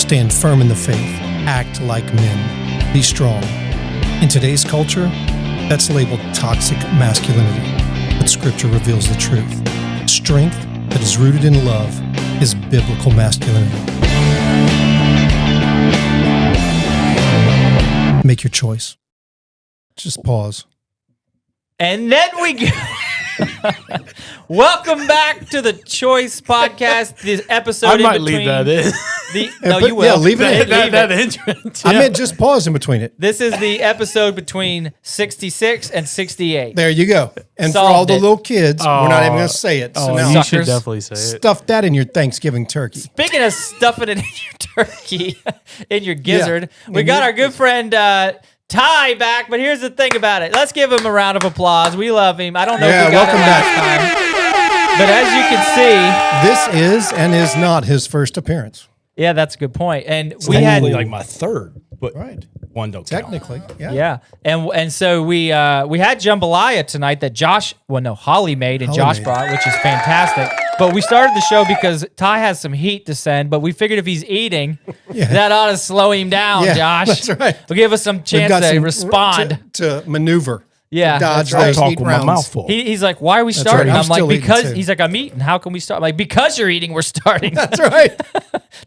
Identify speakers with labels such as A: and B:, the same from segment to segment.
A: Stand firm in the faith. Act like men. Be strong. In today's culture, that's labeled toxic masculinity. But Scripture reveals the truth. Strength that is rooted in love is biblical masculinity. Make your choice. Just pause.
B: And then we go. Welcome back to the Choice Podcast. This episode
C: I might
B: in between
C: leave that in.
B: No, you will.
A: Yeah, leave it in.
C: that entrance.
A: I meant just pause in between it.
B: This is the episode between 66 and 68.
A: There you go. And
B: Solved
A: for all the
B: it.
A: little kids, we're not even going to say it. So now
C: you should
B: Suckers.
C: definitely say it.
A: stuff that in your Thanksgiving turkey.
B: Speaking of stuffing it in your turkey, in your gizzard, we
A: In
B: got
A: your-
B: our good friend Ty back. But here's the thing about it. Let's give him a round of applause. We love him. I don't know if we got
A: welcome
B: it last time. But as you can see,
A: This is and is not his first appearance.
B: yeah, that's a good point. And
D: It's
B: we had
D: technically like my third, but
A: Right.
D: one don't count.
A: Technically, yeah.
B: Yeah, and so we had jambalaya tonight that Holly made and
A: Holly
B: Josh
A: made.
B: brought, which is fantastic. But we started the show because Ty has some heat to send, but we figured if he's eating, that ought to slow him down,
A: Yeah,
B: Josh.
A: that's right.
B: It'll give us some
A: We've
B: chance
A: got
B: to
A: some
B: respond.
A: to maneuver.
B: Yeah,
A: to dodge
B: that's right.
A: those
D: Talk
A: heat
D: with my
A: rounds.
D: mouth full.
B: He's like, why are we
A: right.
B: starting?
A: I'm
B: I'm like,
A: still eating,
B: because
A: too.
B: he's like, I'm eating. How can we start? I'm like, because you're eating, we're starting.
A: That's right.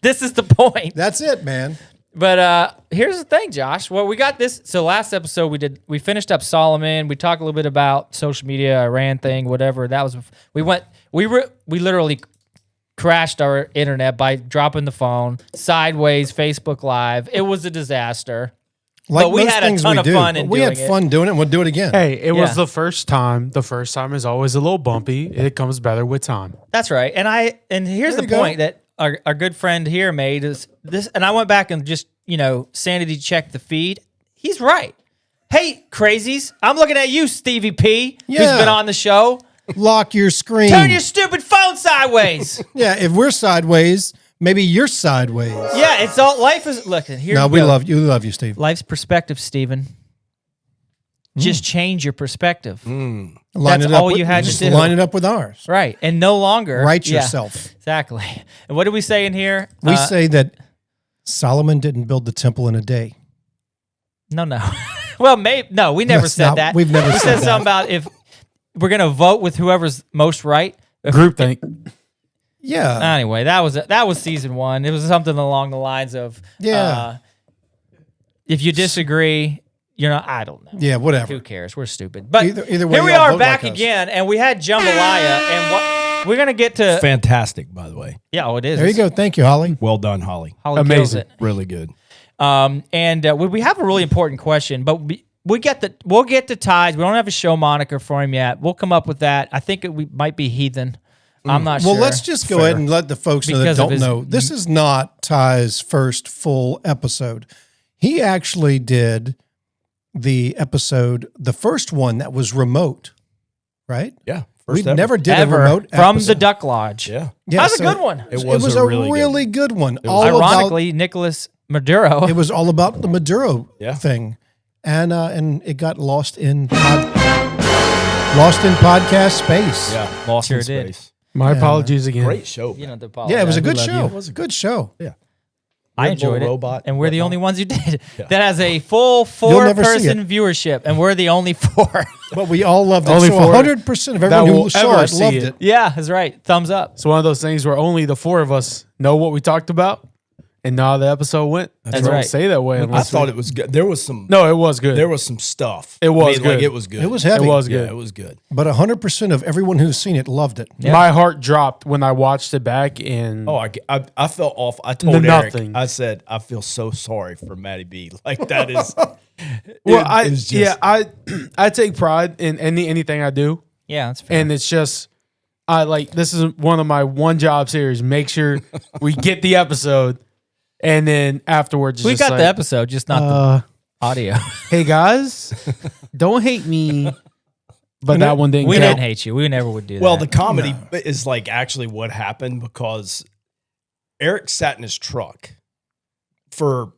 B: This is the point.
A: That's it, man.
B: But here's the thing, Josh. Well, we got this. So last episode we finished up Solomon. We talked a little bit about social media, Iran thing, whatever. That was we literally crashed our internet by dropping the phone sideways, Facebook Live. It was a disaster.
A: Like
B: But we
A: most
B: had a
A: things
B: ton
A: we
B: of
A: do,
B: fun
A: but
B: in
A: we had
B: doing it.
A: fun doing it, and we'll do it again.
C: Hey, it
B: Yeah.
C: was the first time. The first time is always a little bumpy. It comes better with time.
B: That's right. And here's
A: There
B: the
A: you go.
B: point that our good friend here made is this. And I went back and just sanity checked the feed. He's right. Hey, crazies! I'm looking at you, Stevie P, who's
A: Yeah.
B: been on the show.
A: Lock your screen.
B: Turn your stupid phone sideways.
A: Yeah, if we're sideways, maybe you're sideways.
B: Yeah, it's all life is. Look, here
A: No,
B: you
A: we
B: go.
A: love you. We love you, Steve.
B: Life's perspective, Steven. Just change your perspective.
A: Line
B: That's
A: it up
B: all
A: with-
B: you had to
A: just
B: do.
A: line it up with ours.
B: Right. And no longer.
A: Right
B: Yeah,
A: yourself.
B: exactly. And what do we say in here?
A: We say that Solomon didn't build the temple in a day.
B: No. Well, maybe. No, we never
A: That's
B: said
A: not-
B: that.
A: we've never
B: we
A: said
B: said
A: that.
B: something about if we're going to vote with whoever's most right.
C: Groupthink.
A: Yeah.
B: Anyway, that was season 1. It was something along the lines of, if you disagree, I don't know.
A: Yeah, whatever.
B: Who cares? We're stupid. But
A: Either way,
B: here we
A: y'all
B: are
A: vote
B: back
A: like us.
B: again, and we had jambalaya, and we're gonna get to.
D: Fantastic, by the way.
B: Yeah, it is.
A: There you go. Thank you, Holly.
D: Well done, Holly.
B: Holly kills
C: Amazing.
B: it.
D: Really good.
B: And we have a really important question, but we'll get to Ty's. We don't have a show moniker for him yet. We'll come up with that. I think we might be Heathen. I'm not sure.
A: Well, let's just go ahead and let the folks know that
B: Because of
A: don't
B: his-
A: know. This is not Ty's first full episode. He actually did the first one that was remote, right?
D: Yeah.
A: We
D: First ever.
A: never did
B: ever
A: a remote
B: from the
A: episode.
B: Duck Lodge.
D: Yeah.
A: Yeah,
B: That was
A: so
B: a good one.
A: It was a really good one. All
B: Ironically, Nicholas Maduro.
A: about, it was all about the Maduro
D: Yeah.
A: thing, and it got lost in podcast space.
D: Yeah. Lost
B: Sure
D: in
B: did.
D: space.
C: My apologies again.
D: Great show.
B: You know, the
A: Yeah, it was a
B: apologize.
A: good
B: We love
A: show.
B: you.
A: It was a good show.
D: Yeah.
B: I
D: Red
B: enjoyed
D: Bull
B: it,
D: robot,
B: and we're the
D: whatnot.
B: only ones who did.
D: Yeah.
B: That has a full
A: You'll never see
B: 4-person viewership, and we're the only 4.
A: But we all loved it.
C: Only
A: So
C: for-
A: 100% of
C: that
A: everyone who
C: will
A: saw
C: ever
A: it
C: see
A: loved
C: it.
A: it.
B: Yeah, that's right. Thumbs up.
C: It's one of those things where only the 4 of us know what we talked about and how the episode went.
B: That's
C: We don't
B: right.
C: say that way
D: I
C: unless
D: thought it was good. There was some.
C: No, it was good.
D: There was some stuff.
C: It was
D: Like,
C: good.
D: it was good.
A: It was heavy.
C: It was
D: Yeah,
C: good.
D: it was good.
A: But 100% of everyone who's seen it loved it.
B: Yeah.
C: My heart dropped when I watched it back and
D: Oh, I felt off. I told Eric,
C: Nothing.
D: I said, I feel so sorry for Matty B. Like that is.
C: well,
D: it was just-
C: I take pride in anything I do.
B: Yeah, that's fair.
C: And it's just this is one of my one job series. Make sure we get the episode, and then afterwards,
B: we
C: just
B: got
C: like,
B: the episode, just not the audio.
C: Hey guys, don't hate me. But that one didn't.
B: We
C: count.
B: didn't hate you. We never would do that.
D: Well, the comedy is like actually what happened because Eric sat in his truck for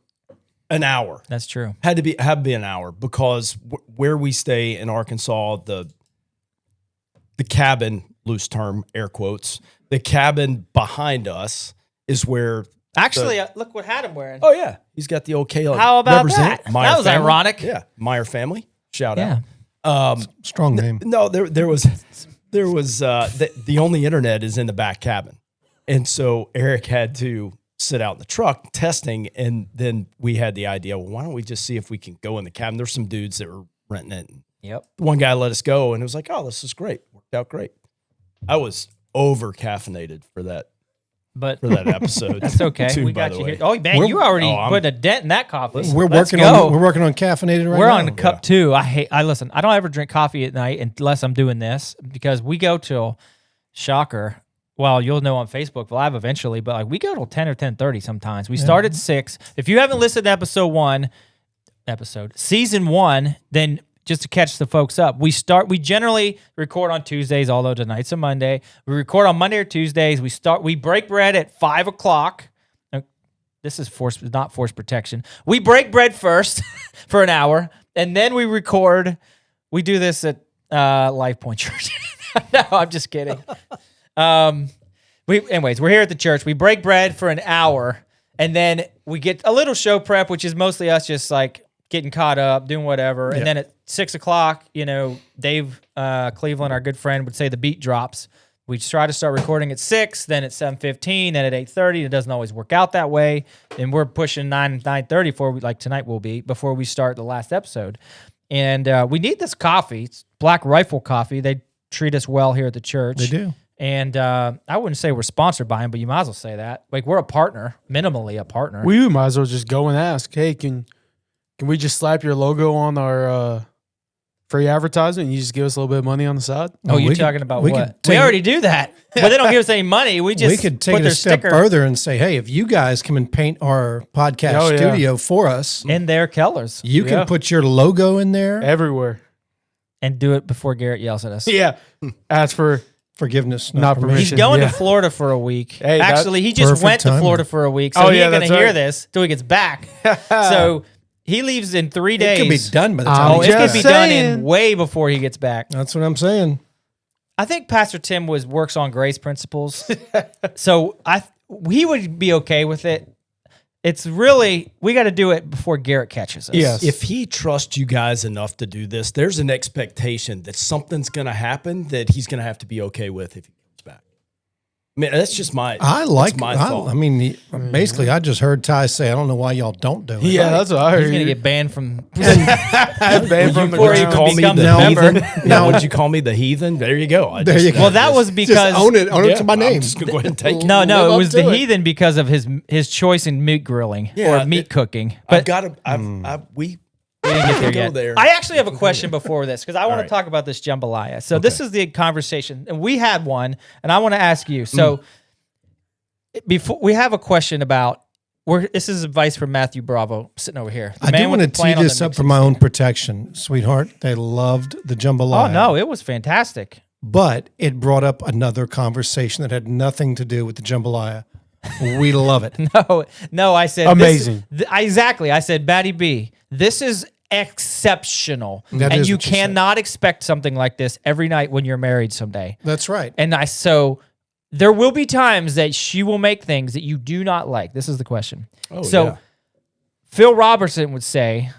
D: an hour.
B: That's true.
D: Had to be an hour because where we stay in Arkansas, the cabin, loose term, air quotes, the cabin behind us is where
B: Actually, look what hat I'm wearing.
D: Oh yeah, he's got the OK.
B: How about that?
D: Meyer
B: That was
D: family.
B: ironic.
D: Yeah, Meyer family. Shout
B: Yeah.
D: out.
A: Strong name.
D: No, there was the only internet is in the back cabin, and so Eric had to sit out in the truck testing, and then we had the idea. Well, why don't we just see if we can go in the cabin? There's some dudes that were renting it. And
B: Yep.
D: one guy let us go, and it was like, oh, this is great. Worked out great. I was over caffeinated for that episode.
B: That's okay.
D: too,
B: We
D: by
B: got
D: the
B: you
D: way.
B: here. Oh man, you already
D: I'm-
B: put a dent in that coffee.
A: We're
B: Let's
A: working
B: go.
A: on caffeinated right
B: We're
A: now.
B: on to cup 2. I listen. I don't ever drink coffee at night unless I'm doing this because we go till shocker. Well, you'll know on Facebook Live eventually, but like we go till 10 or 10:30 sometimes. We start at 6. If you haven't listened to season 1, then just to catch the folks up, we generally record on Tuesdays, although tonight's a Monday. We record on Monday or Tuesdays. We break bread at 5:00. This is not force protection. We break bread first for an hour, and then we record. We do this at Life Point Church. No, I'm just kidding. Anyways, we're here at the church. We break bread for an hour, and then we get a little show prep, which is mostly us just like getting caught up, doing whatever. And then at 6:00, Dave Cleveland, our good friend, would say the beat drops. We try to start recording at 6, then at 7:15, then at 8:30. It doesn't always work out that way. And we're pushing 9:30 like tonight will be, before we start the last episode. And we need this coffee. It's Black Rifle Coffee. They treat us well here at the church.
A: They do.
B: And I wouldn't say we're sponsored by them, but you might as well say that. Like, we're a partner, minimally a partner.
C: We might as well just go and ask, hey, can we just slap your logo on our free advertising and you just give us a little bit of money on the side?
B: Oh,
A: we
B: you're
A: could-
B: talking about
A: we
B: what?
A: could take
B: We
A: it-
B: already do that. But they don't give us any money. We just
A: We could take
B: put
A: it
B: their
A: a step
B: sticker
A: further and say, hey, if you guys come and paint our podcast
C: Oh, yeah.
A: studio for us,
B: in their colors
A: you can
C: Yeah.
A: put your logo in there.
C: Everywhere.
B: and do it before Garrett yells at us.
C: Yeah. Ask for
A: Forgiveness,
C: Not
A: permission.
B: He's
C: permission.
B: going
C: Yeah.
B: to Florida for a week.
C: Hey, that-
B: Actually, he just
A: Perfect
B: went to
A: timing.
B: Florida for a week, so
C: Oh,
B: he
C: yeah,
B: ain't going
C: that's
B: to hear
C: right.
B: this till he gets back. So he leaves in 3 days.
A: It could be done by the
C: Oh,
A: time
B: Oh,
A: he
B: it
A: gets
B: could
C: just
B: be
A: back.
B: done
C: saying.
B: in way before he gets back.
A: That's what I'm saying.
B: I think Pastor Tim works on grace principles, so he would be okay with it. It's really, we got to do it before Garrett catches us.
C: Yes.
D: If he trusts you guys enough to do this, there's an expectation that something's going to happen that he's going to have to be okay with if he comes back. I mean, that's just my.
A: I like.
D: that's my thought.
A: I mean, basically, I just heard Ty say, "I don't know why y'all don't do it."
C: Yeah, that's what I heard.
B: He's going to get banned from.
C: banned from the
B: before
D: Would you
B: he
C: ground.
D: call me
B: becomes
D: the
B: a member.
D: heathen? Now, would you call me the heathen? There you go.
A: There you go.
B: Well, that was because
A: Just own it. Own it to my name.
D: I'm just going to go ahead and take it.
B: No,
A: Live
B: it
A: up
B: was
A: to
B: the
A: it.
B: heathen because of his choice in meat grilling
D: Yeah,
B: or meat cooking.
D: I've
B: But
D: got to. We
B: didn't get there
D: go
B: yet.
D: there.
B: I actually have a question before this because I want
D: All
B: to
D: right.
B: talk about this jambalaya. So this is the conversation, and we had one, and I want to ask you. So before we have a question about this is advice from Matthew Bravo sitting over here. The
A: I
B: man
A: do
B: with
A: want
B: the
A: to
B: plan
A: tee
B: on
A: this
B: the
A: up for
B: mixing
A: my own
B: stick.
A: protection, sweetheart. They loved the jambalaya.
B: Oh no, it was fantastic.
A: But it brought up another conversation that had nothing to do with the jambalaya. We love it.
B: No, I said
C: Amazing.
B: Exactly. I said, Batty B, this is exceptional.
A: That
B: and
A: is
B: you
A: what you said.
B: cannot expect something like this every night when you're married someday.
A: That's right.
B: And so there will be times that she will make things that you do not like. This is the question. So
D: yeah.
B: Phil Robertson would say,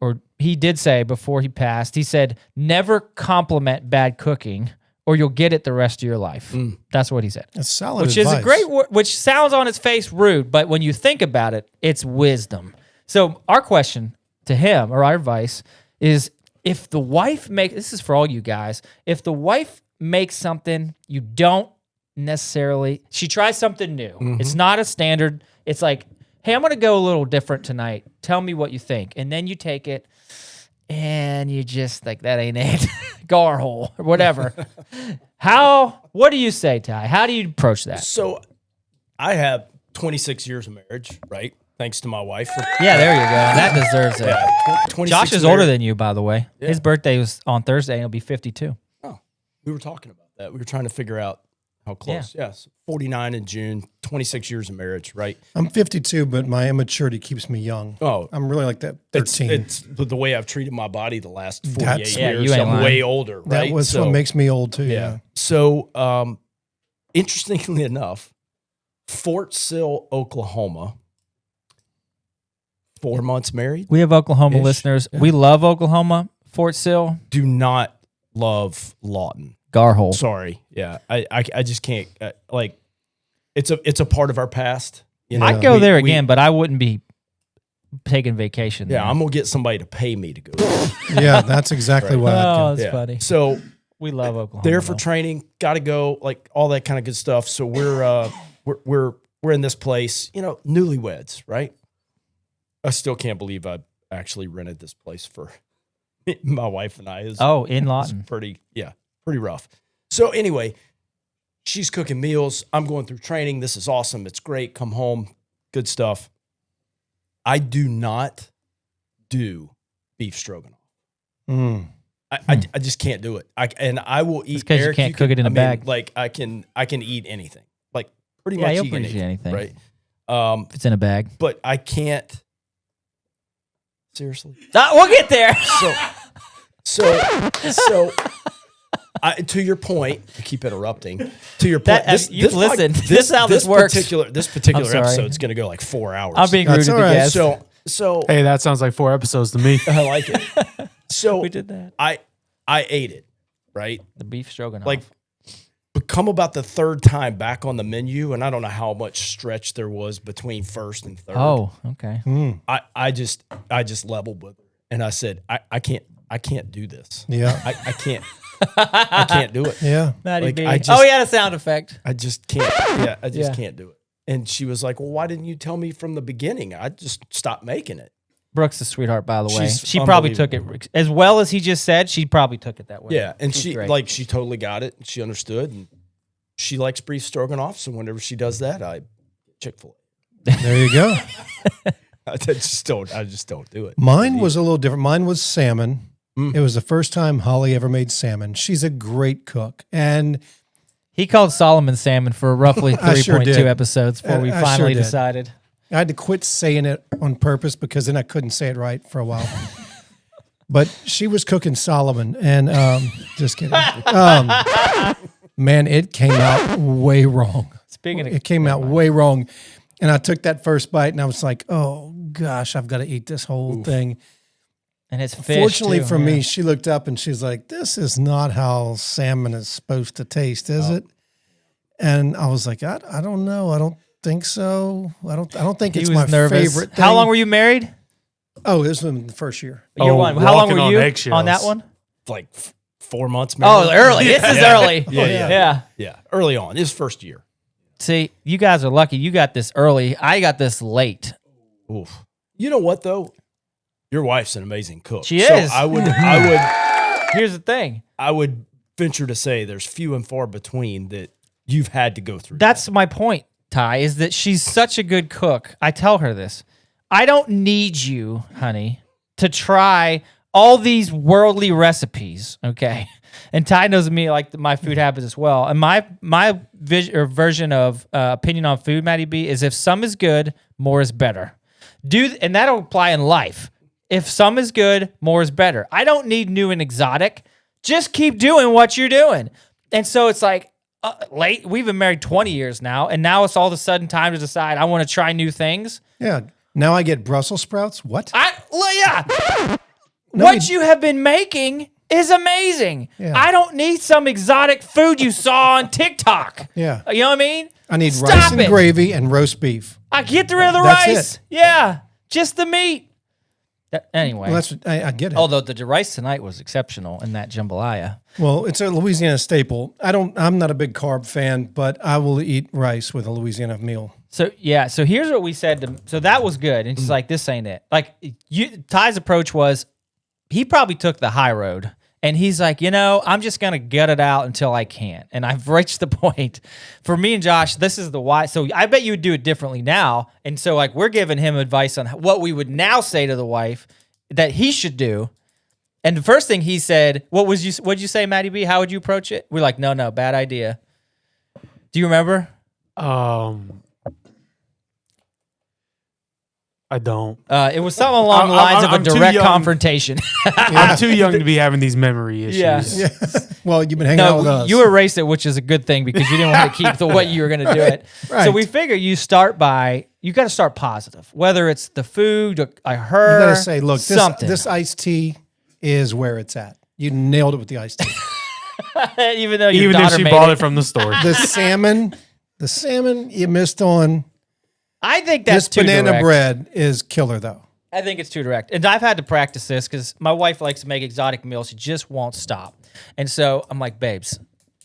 B: or he did say before he passed, he said, never compliment bad cooking or you'll get it the rest of your life. That's what he said.
A: That's solid
B: Which
A: advice.
B: is a great word, which sounds on its face rude, but when you think about it, it's wisdom. So our question to him, or our advice, is if the wife this is for all you guys, if the wife makes something you don't necessarily, she tries something new. It's not a standard. It's like, hey, I'm going to go a little different tonight. Tell me what you think. And then you take it and you just like, that ain't it. Gar hole or whatever. What do you say, Ty? How do you approach that?
D: So I have 26 years of marriage, right? Thanks to my wife.
B: Yeah, there you go. That deserves it.
D: 26
B: Josh is older
D: marriage.
B: than you, by the way. His birthday was on Thursday, and he'll be 52.
D: Oh, we were talking about that. We were trying to figure out how close. Yes, 49 in June, 26 years of marriage, right?
A: I'm 52, but my immaturity keeps me young.
D: Oh,
A: I'm really like that
D: it's
A: 13.
D: it's the way I've treated my body the last 48
A: That's-
B: Yeah,
D: years.
B: you ain't
D: I'm
B: lying.
D: way older, right?
A: that was
D: So,
A: what makes me old too. Yeah.
D: So, interestingly enough, Fort Sill, Oklahoma. 4 months married.
B: We have Oklahoma
D: Ish.
B: listeners.
D: Yeah.
B: We love Oklahoma. Fort Sill,
D: Do not love Lawton.
B: Garhole.
D: Sorry. Yeah. I just can't like it's a part of our past. You know,
B: I'd go
D: We-
B: there
D: we-
B: again, but I wouldn't be taking vacation there.
D: Yeah, I'm gonna get somebody to pay me to go.
A: Yeah, that's exactly what I'd
B: Oh,
A: do.
B: that's
D: Yeah.
B: funny.
D: So
B: We love Oklahoma.
D: there for
B: though.
D: training, gotta go, like all that kind of good stuff. So we're in this place, you know, newlyweds, right? I still can't believe I actually rented this place for my wife and I. Is
B: Oh, in Lawton.
D: pretty rough. So anyway, she's cooking meals. I'm going through training. This is awesome. It's great. Come home, good stuff. I do not do beef stroganoff.
A: Mm.
D: I just can't do it. I will eat.
B: It's 'cause you
D: Eric,
B: can't cook it in a bag.
D: Like I can eat anything. Like pretty
B: Yeah,
D: much
B: you'll
D: eat
B: pretty
D: anything,
B: anything.
D: right?
B: If it's in a bag.
D: But I can't. Seriously.
B: We'll get there.
D: So, to your point, I keep interrupting. To your point,
B: you've listened. This is how this works.
D: This particular
B: I'm sorry.
D: episode is going to go like 4 hours.
B: I'm being rude
A: That's
B: to the
A: all right.
B: guest.
D: So
C: Hey, that sounds like 4 episodes to me.
D: I like it. So
B: We did that.
D: I ate it, right?
B: The beef stroganoff.
D: Like, become about the third time back on the menu, and I don't know how much stretch there was between first and third.
B: oh, okay.
D: I just leveled with her, and I said, I can't do this.
A: Yeah.
D: I can't. I can't do it.
A: Yeah.
B: Matty
D: Like,
B: B.
D: I just-
B: Oh, he had a sound effect.
D: I just can't. Yeah, I just
B: Yeah.
D: can't do it. And she was like, "Well, why didn't you tell me from the beginning? I just stopped making it."
B: Brooke's a sweetheart, by the way.
D: She's
B: She probably took it as well as he just said. She probably took it that way.
D: Yeah, and
B: She's
D: she
B: great.
D: she totally got it. She understood, and she likes beef stroganoff. So whenever she does that, I Chick-fil-A.
A: There you go.
D: I just don't do it.
A: Mine was a little different. Mine was salmon.
D: Mm.
A: It was the first time Holly ever made salmon. She's a great cook. And
B: He called Solomon salmon for roughly
A: I sure
B: 3.2
A: did.
B: episodes before we
A: I
B: finally
A: sure did.
B: decided.
A: I had to quit saying it on purpose because then I couldn't say it right for a while. But she was cooking Solomon, and just kidding. Man, it came out way wrong.
B: Speaking of,
A: It came out way wrong. And I took that first bite, and I was like, oh, gosh, I've got to eat this whole thing.
B: and it's fish.
A: Fortunately
B: too,
A: for
B: yeah.
A: me, she looked up, and she's like, this is not how salmon is supposed to taste, is it? And I was like, I don't know. I don't think so. I don't think
B: He
A: it's
B: was
A: my
B: nervous.
A: favorite thing.
B: How long were you married?
A: Oh, this was in the first year.
B: Year
C: Oh,
B: one. How long
C: walking
B: were
C: on
B: you
C: eggshells.
B: on that one?
D: Like 4 months.
B: Oh,
D: maybe.
B: early. This is early.
D: Yeah. Yeah, early on. His first year.
B: See, you guys are lucky. You got this early. I got this late.
D: Oof. You know what though? Your wife's an amazing cook.
B: She
D: So
B: is. Here's the thing.
D: I would venture to say there's few and far between that you've had to go through.
B: That's my point, Ty, is that she's such a good cook. I tell her this. I don't need you, honey, to try all these worldly recipes, okay? And Ty knows me like my food habits as well. And my version of opinion on food, Matty B, is if some is good, more is better. And that'll apply in life. If some is good, more is better. I don't need new and exotic. Just keep doing what you're doing. And so it's like, late. We've been married 20 years now, and now it's all of a sudden time to decide I want to try new things.
A: Yeah. Now I get Brussels sprouts. What?
B: What you have been making is amazing.
A: Yeah.
B: I don't need some exotic food you saw on TikTok.
A: Yeah.
B: You know what I mean?
A: I need
B: Stop
A: rice and
B: it.
A: gravy and roast beef.
B: I get rid of the
A: That's
B: rice.
A: it.
B: Yeah. Just the meat. Anyway.
A: Well, that's I get it.
B: Although the rice tonight was exceptional in that jambalaya.
A: Well, it's a Louisiana staple. I'm not a big carb fan, but I will eat rice with a Louisiana meal.
B: So yeah, so here's what we said. So that was good, and she's like, "This ain't it." Like Ty's approach was, he probably took the high road, and he's like, I'm just gonna gut it out until I can't. And I've reached the point. For me and Josh, this is the why. So I bet you would do it differently now. And so like we're giving him advice on what we would now say to the wife that he should do. And the first thing he said, what'd you say, Matty B? How would you approach it? We're like, no, bad idea. Do you remember?
C: I don't.
B: It was something along the lines of a
C: I'm too
B: direct
C: young.
B: confrontation.
C: I'm too young to be having these memory issues.
B: Yeah.
A: Well, you've been hanging out with
B: No,
A: us.
B: you erased it, which is a good thing because you didn't want to keep the way you were going to do it.
A: Right.
B: So we figure you got to start positive, whether it's the food, her,
A: You got to say, look,
B: something.
A: this iced tea is where it's at. You nailed it with the iced tea.
B: Even though your
C: Even if
B: daughter
C: she
B: made
C: bought it from the store.
A: The salmon you missed on.
B: I think that's
A: This
B: too
A: banana
B: direct.
A: bread is killer, though.
B: I think it's too direct. And I've had to practice this because my wife likes to make exotic meals. She just won't stop. And so I'm like, babes,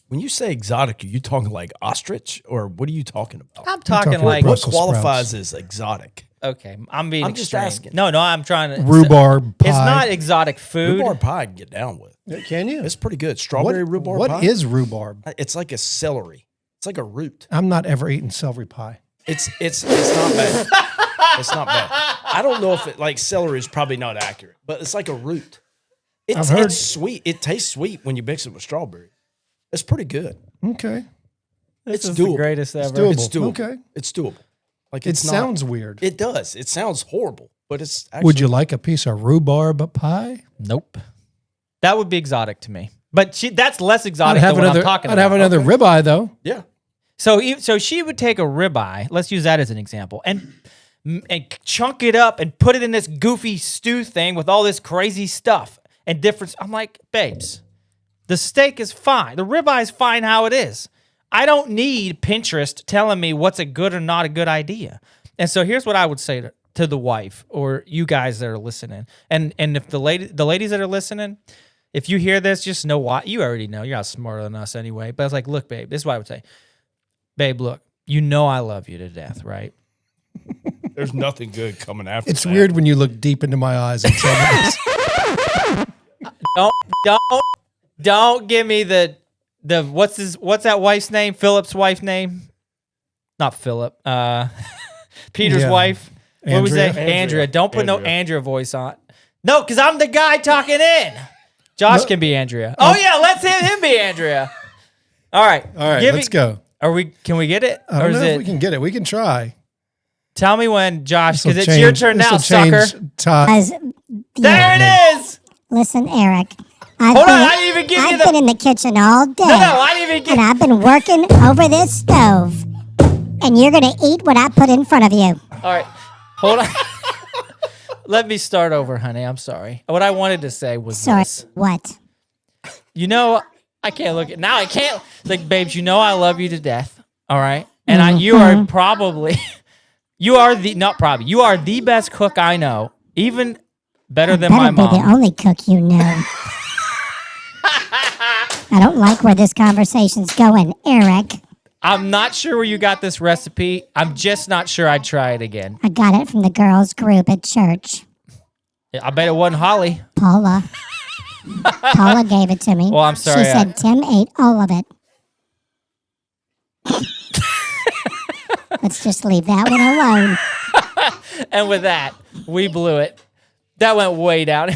D: When you say exotic, are you talking like ostrich or what are you talking about?
B: I'm talking
A: talking
B: like,
D: What
A: Brussels
D: qualifies as exotic?
B: okay, I'm being
D: I'm just
B: extreme.
D: asking.
B: No, I'm trying to.
A: Rhubarb pie.
B: It's not exotic food.
D: Rhubarb pie I can get down with.
A: Can you?
D: It's pretty good. Strawberry rhubarb pie.
A: What is rhubarb?
D: It's like a celery. It's like a root.
A: I'm not ever eating celery pie.
D: It's not bad. It's not bad. I don't know if it like celery is probably not accurate, but it's like a root.
A: I've heard-
D: It's sweet. It tastes sweet when you mix it with strawberry. It's pretty good.
A: Okay.
B: This
D: It's
B: is
D: doable.
B: the greatest ever.
A: doable.
D: It's doable.
A: Okay.
D: It's doable. Like
A: It
D: it's not-
A: sounds weird.
D: It does. It sounds horrible, but it's actually.
A: Would you like a piece of rhubarb pie?
B: Nope. That would be exotic to me. But that's less
A: I'd
B: exotic
A: have
B: than what
A: another.
B: I'm talking
A: I'd
B: about.
A: have another ribeye though.
D: Yeah.
B: So she would take a ribeye, let's use that as an example, and chunk it up and put it in this goofy stew thing with all this crazy stuff and different. I'm like, babes, the steak is fine. The ribeye is fine how it is. I don't need Pinterest telling me what's a good or not a good idea. And so here's what I would say to the wife or you guys that are listening. And if the ladies that are listening, if you hear this, just know why. You already know. You're not smarter than us anyway. But I was like, look, babe, this is what I would say. Babe, look, you know I love you to death, right?
D: There's nothing good coming after.
A: It's
D: that.
A: weird when you look deep into my eyes and tell me this.
B: Don't give me the what's that wife's name? Philip's wife name? Not Philip. Peter's
A: Yeah.
B: wife. What was that?
A: Andrea?
B: Andrea. Don't put no
D: Andrea.
B: Andrea voice on. No, because I'm the guy talking in. Josh can be Andrea. Oh yeah, let's have him be Andrea. All right.
A: All right, let's go.
B: Can we get it?
A: I don't know if we can get it. We can try.
B: Tell me when, Josh,
A: This'll
B: because it's your
A: change-
B: turn now,
A: this'll change
B: sucker.
E: Guys,
B: There it is.
E: listen, Eric. I've
B: Hold on,
E: been,
B: I didn't even give you
E: I've
B: the.
E: been in the kitchen all day.
B: No, I didn't even
E: and
B: get.
E: I've been working over this stove. And you're going to eat what I put in front of you.
B: All right, hold on. Let me start over, honey. I'm sorry. What I wanted to say was
E: Sorry.
B: this.
E: What?
B: You know, I can't look at now. I can't like, babes. You know, I love you to death. All right, and you are probably, you are the best cook I know, even better than my
E: Better be the
B: mom.
E: only cook you know. I don't like where this conversation's going, Eric.
B: I'm not sure where you got this recipe. I'm just not sure I'd try it again.
E: I got it from the girls' group at church.
B: I bet it wasn't Holly.
E: Paula. Paula gave it to me.
B: Well, I'm sorry,
E: She said Tim ate all of it. Let's just leave that one alone.
B: And with that, we blew it. That went way down.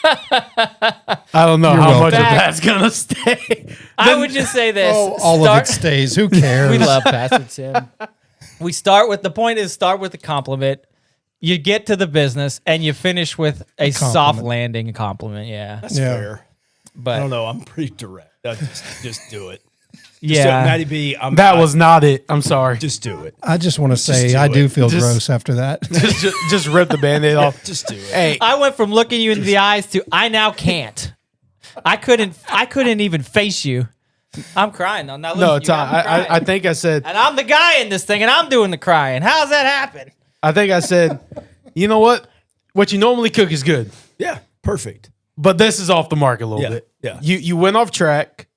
C: I don't know
A: You're
C: how
A: welcome.
C: much of
B: Back.
C: that's gonna stay.
B: I would just say this.
A: Oh, all of it stays. Who cares?
B: We love Pastor Tim. Start with the compliment. You get to the business and you finish with a soft
A: compliment.
B: landing compliment. Yeah.
D: That's
A: Yeah.
D: fair.
B: But
D: I don't know. I'm pretty direct. Just do it.
B: yeah.
D: Matty B.
C: That was not it. I'm sorry.
D: Just do it.
A: I just want to say
D: do
A: I do
D: it.
A: feel
C: Just-
A: gross after that.
C: just rip the Band-Aid off.
D: Just do it.
C: Hey,
B: I went from looking you in the eyes to I now can't. I couldn't even face you. I'm crying. I'm not
C: no,
B: looking at you. I'm crying.
C: I think I said
B: and I'm the guy in this thing and I'm doing the crying. How's that happen?
C: you know what? What you normally cook is good,
D: Yeah. Perfect.
C: but this is off the mark a little
D: Yeah,
C: bit.
D: yeah.
C: You went off track.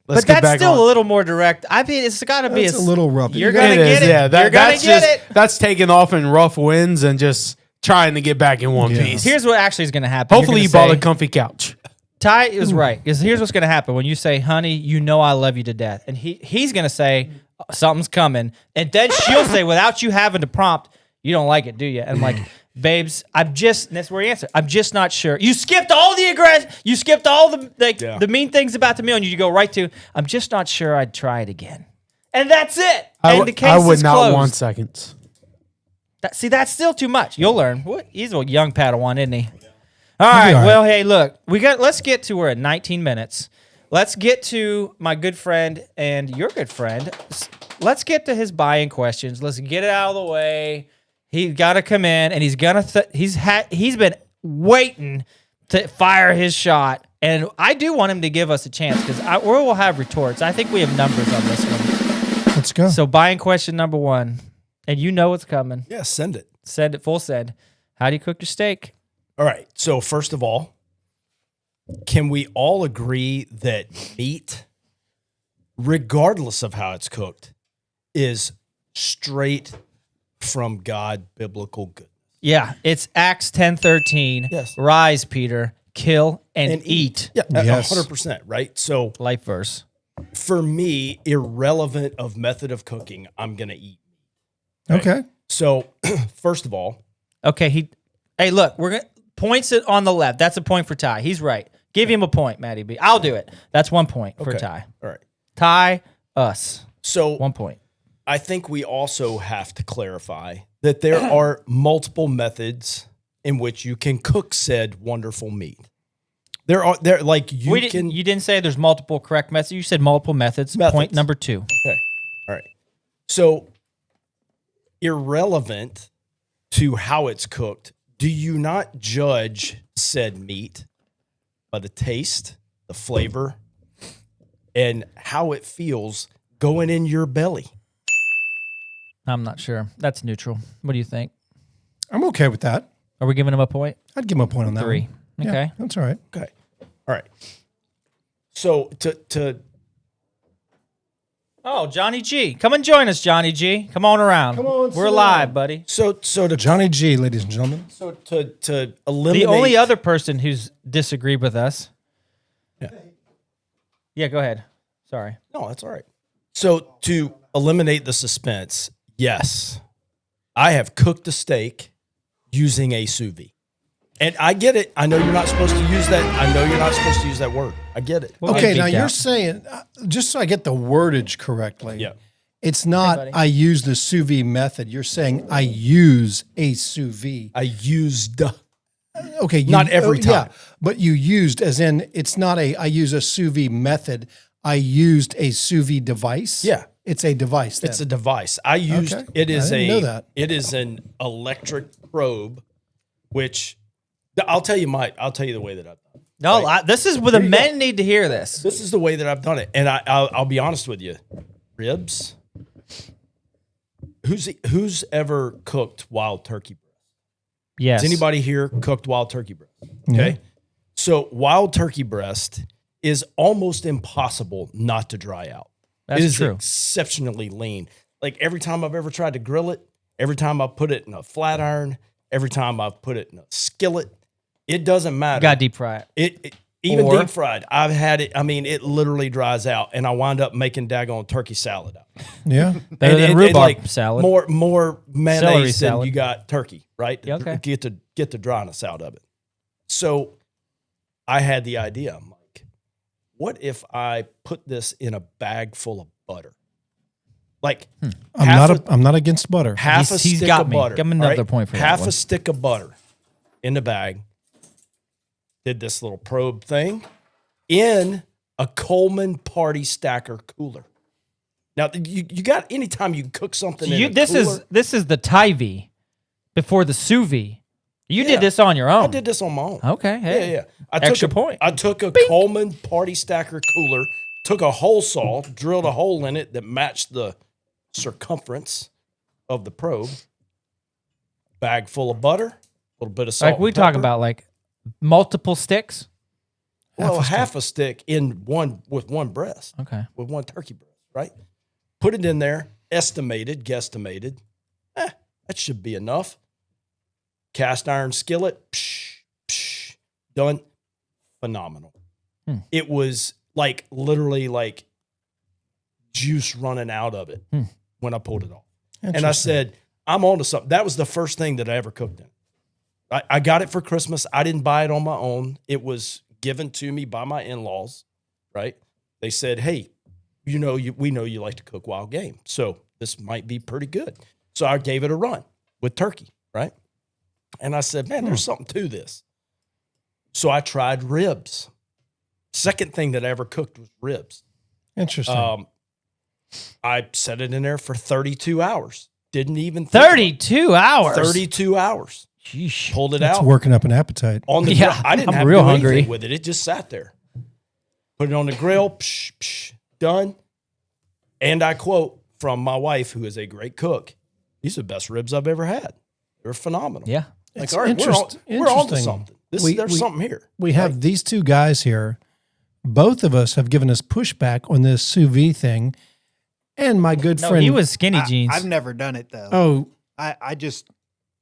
C: Let's
B: But
C: get
B: that's
C: back
B: still
C: on.
B: a little more direct. I mean, it's got to be
A: It's a little rough.
B: You're
A: You
B: gonna
C: It
B: get
C: is,
B: it.
C: yeah.
B: You're gonna
C: That's
B: get
C: just
B: it.
C: that's taking off in rough winds and just trying to get back in one
A: Yeah.
C: piece.
B: Here's what actually is going to happen.
C: Hopefully
B: You're
C: you
B: gonna
C: bought
B: say-
C: a comfy couch.
B: Ty is right because here's what's going to happen when you say, "Honey, you know I love you to death," and he's going to say something's coming, and then she'll say, without you having to prompt, "You don't like it, do you?" And I'm like, "Babes, and that's where you answer. I'm just not sure." You skipped all the aggression. You skipped all the mean things about the meal, and you go right to, "I'm just not sure. I'd try it again," and that's it. And the case
C: I would
B: is
C: not
B: closed.
C: want seconds.
B: That's still too much. You'll learn. What? He's a young Padawan, isn't he? All right.
A: all right.
B: Well, hey, look, let's get to, we're at 19 minutes. Let's get to my good friend and your good friend. Let's get to his buying questions. Let's get it out of the way. He's got to come in, and he's gonna. He's been waiting to fire his shot, and I do want him to give us a chance because we will have retorts. I think we have numbers on this one.
A: Let's go.
B: So, buying question number 1, and you know what's coming.
D: Yeah, send it.
B: Send it, full send. How do you cook your steak?
D: All right. So first of all, can we all agree that meat, regardless of how it's cooked, is straight from God, biblical good?
B: Yeah, it's Acts 10:13.
D: Yes.
B: Rise, Peter, kill and eat.
D: Yeah,
A: Yes.
D: 100%, right? So
B: Life verse.
D: for me, irrelevant of method of cooking, I'm going to eat.
A: Okay.
D: So first of all,
B: Okay, hey, look, we're gonna points it on the left. That's a point for Ty. He's right. Give him a point, Matty B. I'll do it. That's 1 point for
D: okay.
B: Ty.
D: All right.
B: Ty, us.
D: So
B: 1 point.
D: I think we also have to clarify that there are multiple methods in which you can cook said wonderful meat. You
B: You didn't say there's multiple correct methods. You said multiple methods. Point number 2.
D: Okay. All right. So irrelevant to how it's cooked, do you not judge said meat by the taste, the flavor, and how it feels going in your belly?
B: I'm not sure. That's neutral. What do you think?
A: I'm okay with that.
B: Are we giving him a point?
A: I'd give him a point on that
B: 3.
A: one.
B: Okay.
A: Yeah, that's all right.
D: Okay. All right. So to
B: Oh, Johnny G. Come and join us, Johnny G. Come on around.
A: Come on,
B: We're
A: sit
B: live,
A: down.
B: buddy.
D: so to
A: Johnny G, ladies and gentlemen.
D: to eliminate
B: The only other person who's disagreed with us.
D: Yeah.
B: Yeah, go ahead. Sorry.
D: No, that's all right. So to eliminate the suspense, yes, I have cooked a steak using a sous vide. And I get it. I know you're not supposed to use that. I know you're not supposed to use that word. I get it.
B: We'll
A: Okay,
B: get
A: now
B: geeked
A: you're
B: out.
A: saying, just so I get the wordage correctly,
D: Yeah.
A: it's not
B: buddy.
A: I use the sous vide method. You're saying I use a sous vide.
D: I used
A: Okay,
D: Not every time.
A: but you used as in it's not I use a sous vide method. I used a sous vide device.
D: Yeah.
A: It's a device. Then.
D: It's a device. I used
A: Okay.
D: it is
A: I didn't know that.
D: it is an electric probe, which I'll tell you the way that I've done it.
B: No, this is where the men need to hear this.
D: This is the way that I've done it, and I'll be honest with you, ribs. Who's ever cooked wild turkey breast?
B: Yes.
D: Has anybody here cooked wild turkey breast? Okay, so wild turkey breast is almost impossible not to dry out.
B: That's
D: it is
B: true.
D: exceptionally lean. Like every time I've ever tried to grill it, every time I put it in a flat iron, every time I've put it in a skillet, it doesn't matter.
B: Got to deep fry it.
D: It even
B: Or-
D: deep fried. I've had it. I mean, it literally dries out, and I wind up making daggone turkey salad out.
A: Yeah.
B: Better than
D: And
B: rhubarb salad.
D: More
B: Celery
D: mayonnaise than
B: salad.
D: you got turkey, right?
B: Yeah, okay.
D: Get the dryness out of it. So I had the idea. I'm like, what if I put this in a bag full of butter? Like
A: I'm not against butter.
D: half a
B: He's
D: stick
B: got
D: of
B: me.
D: butter.
B: Give him
D: all
B: another point for that
D: half
B: one.
D: a stick of butter in the bag. Did this little probe thing in a Coleman Party Stacker cooler. Now you got anytime you cook something in a cooler.
B: This is the Ty-V before the sous vide. You
D: Yeah.
B: did this on your own.
D: I did this on my own.
B: Okay. Hey.
D: Yeah. I
B: Extra
D: took
B: point.
D: I took a Coleman Party Stacker cooler, took a hole saw, drilled a hole in it that matched the circumference of the probe. Bag full of butter, a little bit of salt.
B: Like we
D: and
B: talking
D: pepper.
B: about like multiple sticks.
D: Well, half a stick in one with one breast,
B: Okay.
D: with one turkey breast, right? Put it in there, guesstimated. That should be enough. Cast iron skillet, done. Phenomenal. It was like literally like juice running out of it when I pulled it off. And I said, I'm on to something. That was the first thing that I ever cooked in. I got it for Christmas. I didn't buy it on my own. It was given to me by my in-laws, right? They said, hey, we know you like to cook wild game, so this might be pretty good. So I gave it a run. with turkey, right? And I said, man, there's something to this. So I tried ribs. Second thing that I ever cooked was ribs.
A: Interesting.
D: I set it in there for 32 hours. Didn't even think
B: 32 hours.
D: 32 hours.
B: Sheesh.
D: Pulled it
A: That's
D: out
A: working up an appetite.
D: on the
B: Yeah,
D: grill. I didn't
B: I'm
D: have
B: real
D: to do
B: hungry.
D: anything with it. It just sat there. Put it on the grill. Psh, psh, done. And I quote from my wife, who is a great cook, these are the best ribs I've ever had. They're phenomenal.
B: Yeah.
D: Like,
A: It's
D: all right, we're on to
A: interesting.
D: something.
A: We-
D: There's something here.
A: We have these two guys here. Both of us have given us pushback on this sous vide thing. And my good
B: No,
A: friend.
B: he was skinny jeans.
F: I've never done it though.
A: Oh,
F: I just,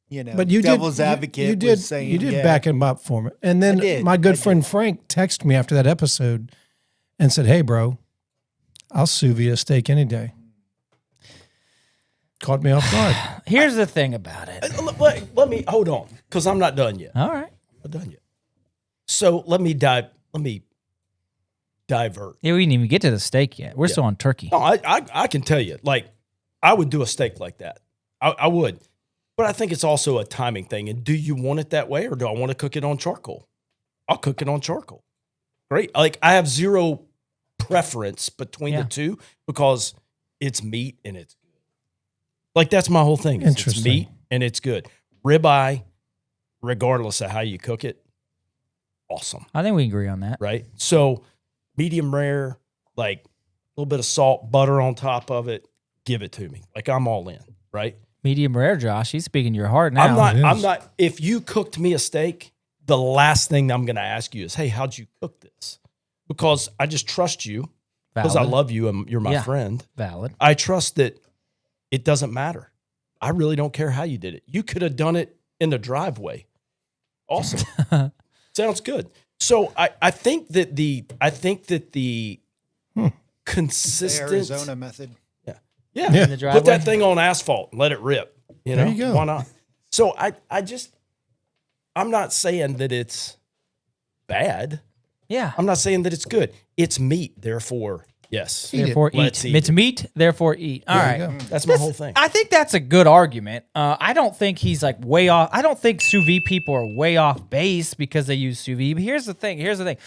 A: but you
F: devil's
A: did.
F: advocate.
A: You did.
F: was saying,
A: You did
F: yeah.
A: back him up for me. And then
F: I did.
A: my good
F: I
A: friend Frank texted me after that episode and said, "Hey, bro, I'll sous vide a steak any day." Caught me off guard.
B: Here's the thing about it.
D: Let me hold on, because I'm not done yet.
B: All right.
D: I'm not done yet. So let me divert.
B: Yeah, we didn't even get to the steak yet. We're still on turkey.
D: No, I can tell you, like, I would do a steak like that. I would. But I think it's also a timing thing. And do you want it that way, or do I want to cook it on charcoal? I'll cook it on charcoal. Great. Like, I have zero preference between the two because it's meat and it's good. Like, that's my whole thing. It's
A: Interesting.
D: meat and it's good. Ribeye, regardless of how you cook it, awesome.
B: I think we agree on that.
D: Right? So medium rare, like a little bit of salt, butter on top of it, give it to me. Like, I'm all in, right?
B: Medium rare, Josh. He's speaking your heart now.
D: I'm not, if you cooked me a steak, the last thing I'm going to ask you is, hey, how'd you cook this? Because I just trust you because I
B: Valid.
D: love you and you're my friend.
B: Valid.
D: I trust that it doesn't matter. I really don't care how you did it. You could have done it in the driveway. Awesome. Sounds good. So I think that the consistent
F: The Arizona method.
D: Yeah.
B: In the driveway.
D: Put that thing on asphalt and let it rip. You know,
A: There you go.
D: Why not? So I'm not saying that it's bad.
B: Yeah.
D: I'm not saying that it's good. It's meat, therefore, yes.
A: Eat it.
B: Therefore,
D: Let's
B: eat.
D: eat
B: It's
D: it.
B: meat, therefore eat. All
A: There you
B: right.
A: go.
D: That's my whole thing.
B: I think that's a good argument. I don't think he's like way off. I don't think sous vide people are way off base because they use sous vide. But here's the thing.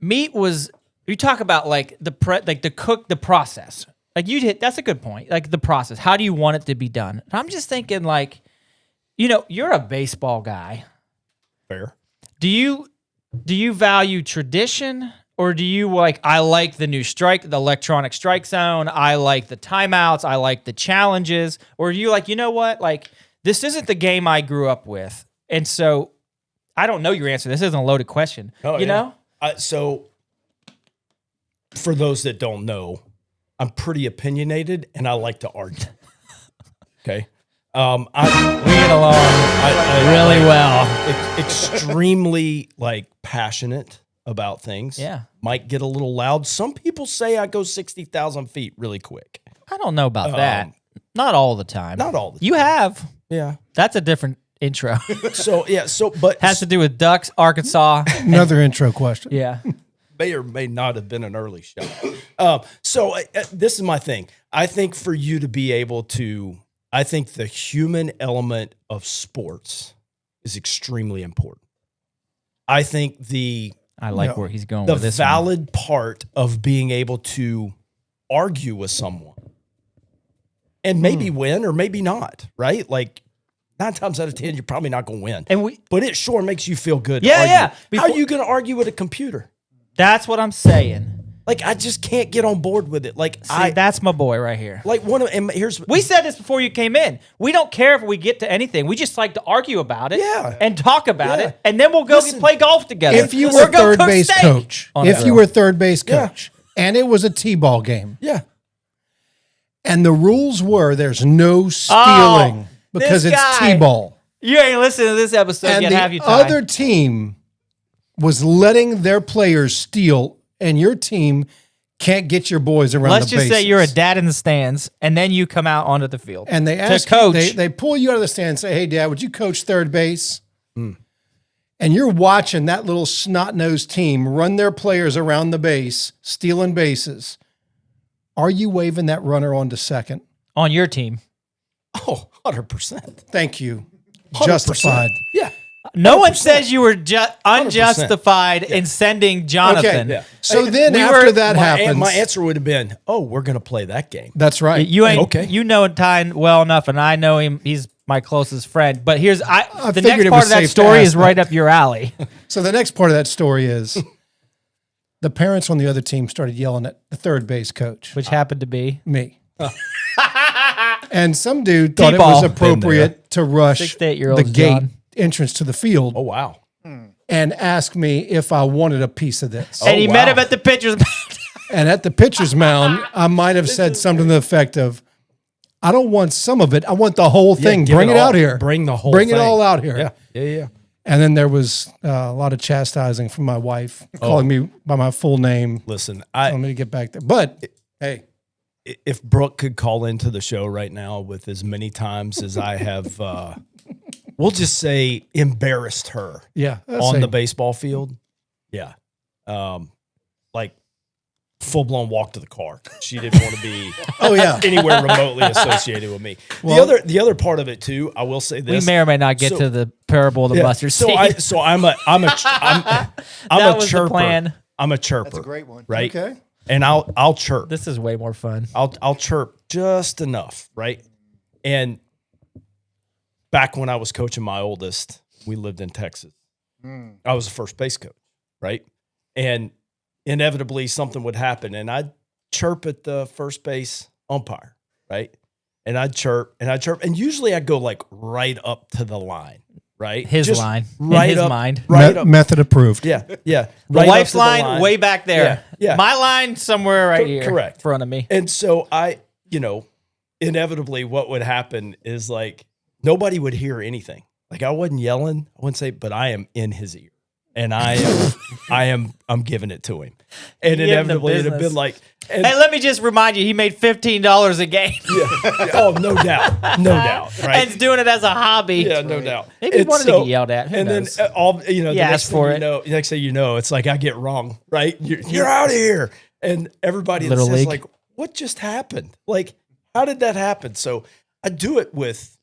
B: Meat was, you talk about like the process. Like that's a good point. Like the process. How do you want it to be done? And I'm just thinking like, you're a baseball guy.
D: Fair.
B: Do you value tradition, or do you I like the new the electronic strike zone, I like the timeouts, I like the challenges, or do you you know what? Like, this isn't the game I grew up with. And so I don't know your answer. This isn't a loaded question.
D: Oh,
B: you know?
D: So for those that don't know, I'm pretty opinionated and I like to argue. Okay.
B: We get along really well.
D: Extremely passionate about things.
B: Yeah.
D: Might get a little loud. Some people say I go 60,000 feet really quick.
B: I don't know about that. Not all the time.
D: Not all the time.
B: You have.
D: Yeah.
B: That's a different intro.
D: But
B: Has to do with ducks, Arkansas.
A: Another intro question.
B: Yeah.
D: may or may not have been an early shot. This is my thing. I think for you to be able to, I think the human element of sports is extremely important. I think
B: I like where he's going
D: the
B: with this one.
D: valid part of being able to argue with someone and maybe win or maybe not, right? Like 9 times out of 10, you're probably not going to win. But it sure makes you feel good. to
B: Yeah,
D: argue.
B: yeah.
D: How are you going to argue with a computer?
B: That's what I'm saying.
D: Like, I just can't get on board with it. Like,
B: See, that's my boy right here.
D: and here's
B: We said this before you came in. We don't care if we get to anything. We just like to argue about it and talk about it, and then we'll go play golf together.
A: If you
B: Or
A: were
B: go
A: third
B: cook
A: base
B: steak
A: coach,
B: on a
A: if you
B: grill.
A: were third base coach, and it was a T-ball game,
D: yeah.
A: and the rules were there's no stealing because
B: this
A: it's
B: guy.
A: T-ball,
B: You ain't listening to this episode
A: and
B: yet,
A: the
B: have you, Ty?
A: other team was letting their players steal, and your team can't get your boys around
B: Let's
A: the
B: just say
A: bases.
B: you're a dad in the stands, and then you come out onto the field.
A: And they
B: to
A: ask
B: coach.
A: you, they pull you out of the stand and say, "Hey, Dad, would you coach third base?" And you're watching that little snot-nosed team run their players around the base, stealing bases. Are you waving that runner on to second?
B: on your team.
D: Oh, 100%.
A: Thank you.
D: 100%.
A: Justified.
D: Yeah.
B: No one says you were unjustified in sending Jonathan.
D: Yeah.
A: So then
B: we
A: after
B: were-
A: that happens,
D: My answer would have been, "Oh, we're going to play that game."
A: that's right.
B: You ain't
D: Okay.
B: You know Ty well enough, and I know him. He's my closest friend. But here's the
A: figured
B: next
A: it
B: part
A: was
B: of that
A: safe to
B: story
A: ask
B: is right up your alley.
A: So the next part of that story is the parents on the other team started yelling at the third base coach,
B: Which happened to be
A: me. And some dude thought it
B: T-ball.
A: was appropriate to rush
B: 6 to 8-year-olds,
A: the gate
B: John.
A: entrance to the field
D: Oh, wow.
A: and ask me if I wanted a piece of this.
B: and he
D: wow.
B: met him at the pitcher's mound.
A: And at the pitcher's mound, I might have said something to the effect of, I don't want some of it. I want the whole thing.
D: give
A: Bring
D: it
A: it
D: all.
A: out here.
D: Bring the whole
A: Bring it
D: thing.
A: all out here.
D: Yeah. Yeah. Yeah.
A: And then there was a lot of chastising from my wife, calling me by my full name,
D: Listen,
A: telling me to get back there. But hey,
D: if Brooke could call into the show right now with as many times as I have, we'll just say embarrassed her
A: yeah,
D: on the baseball field. Yeah. Like full blown walk to the car. She didn't want to be
A: oh yeah,
D: anywhere remotely associated with me.
A: Well-
D: the other part of it too, I will say
B: We
D: this.
B: may or may not get
D: So-
B: to the parable of the
D: Yeah,
B: mustard seed.
D: I'm a
B: That
D: a
B: was the
D: chirper.
B: plan.
D: I'm a chirper.
F: That's a great one.
D: Right?
A: okay.
D: And I'll chirp.
B: This is way more fun.
D: I'll chirp just enough, right? And back when I was coaching my oldest, we lived in Texas. I was a first base coach, right? And inevitably something would happen, and I'd chirp at the first base umpire, right? And I'd chirp, and usually I'd go like right up to the line, right?
B: His
D: Just
B: line. In
D: right
B: his
D: up,
B: mind.
D: right up.
A: Method approved.
D: Yeah, yeah.
B: The
D: right up
B: wife's
D: to
B: line, way back there.
D: Yeah, yeah.
B: My line somewhere right here.
D: Correct.
B: In front of me.
D: And so inevitably what would happen is like nobody would hear anything. Like I wasn't yelling, I wouldn't say, but I am in his ear. And I'm giving it to him. And
B: Give him the
D: inevitably it'd have
B: business.
D: been like,
B: Hey, let me just remind you, he made $15 a game.
D: oh, no doubt. No doubt.
B: And
D: Right.
B: he's doing it as a hobby.
D: Yeah, no doubt.
B: Maybe he
D: And
B: wanted to get yelled at. Who
D: and
B: knows?
D: then the
B: Yeah,
D: next
B: ask
D: thing
B: for
D: you
B: it.
D: know, next thing you know, it's like I get wrong, right? You're out of here. And everybody
B: Little
D: says
B: league.
D: like, what just happened? Like, how did that happen? So I do it with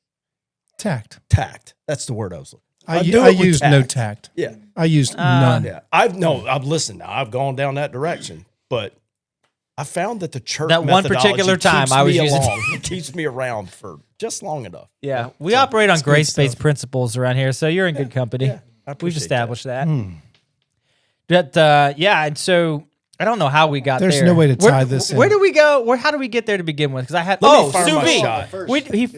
A: Tact.
D: tact. That's the word I was looking for.
A: I
D: do it with
A: used no tact.
D: Yeah.
A: I used none.
D: Yeah. I've listened now. I've gone down that direction, but I found that the church
B: That one particular time I was using-
D: it keeps me around for just long enough.
B: Yeah, we operate on
A: good
B: grace-based
A: stuff.
B: principles around here, so you're in good company.
D: Yeah, I
B: We've
D: appreciate
B: established that. But yeah, and so I don't know how we got
A: There's
B: there.
A: no way to tie this in.
B: Where do we go? How do we get there to begin with? Because I had
D: Let me fire
B: sous
D: my
B: vide.
D: shot.
F: First.
B: We-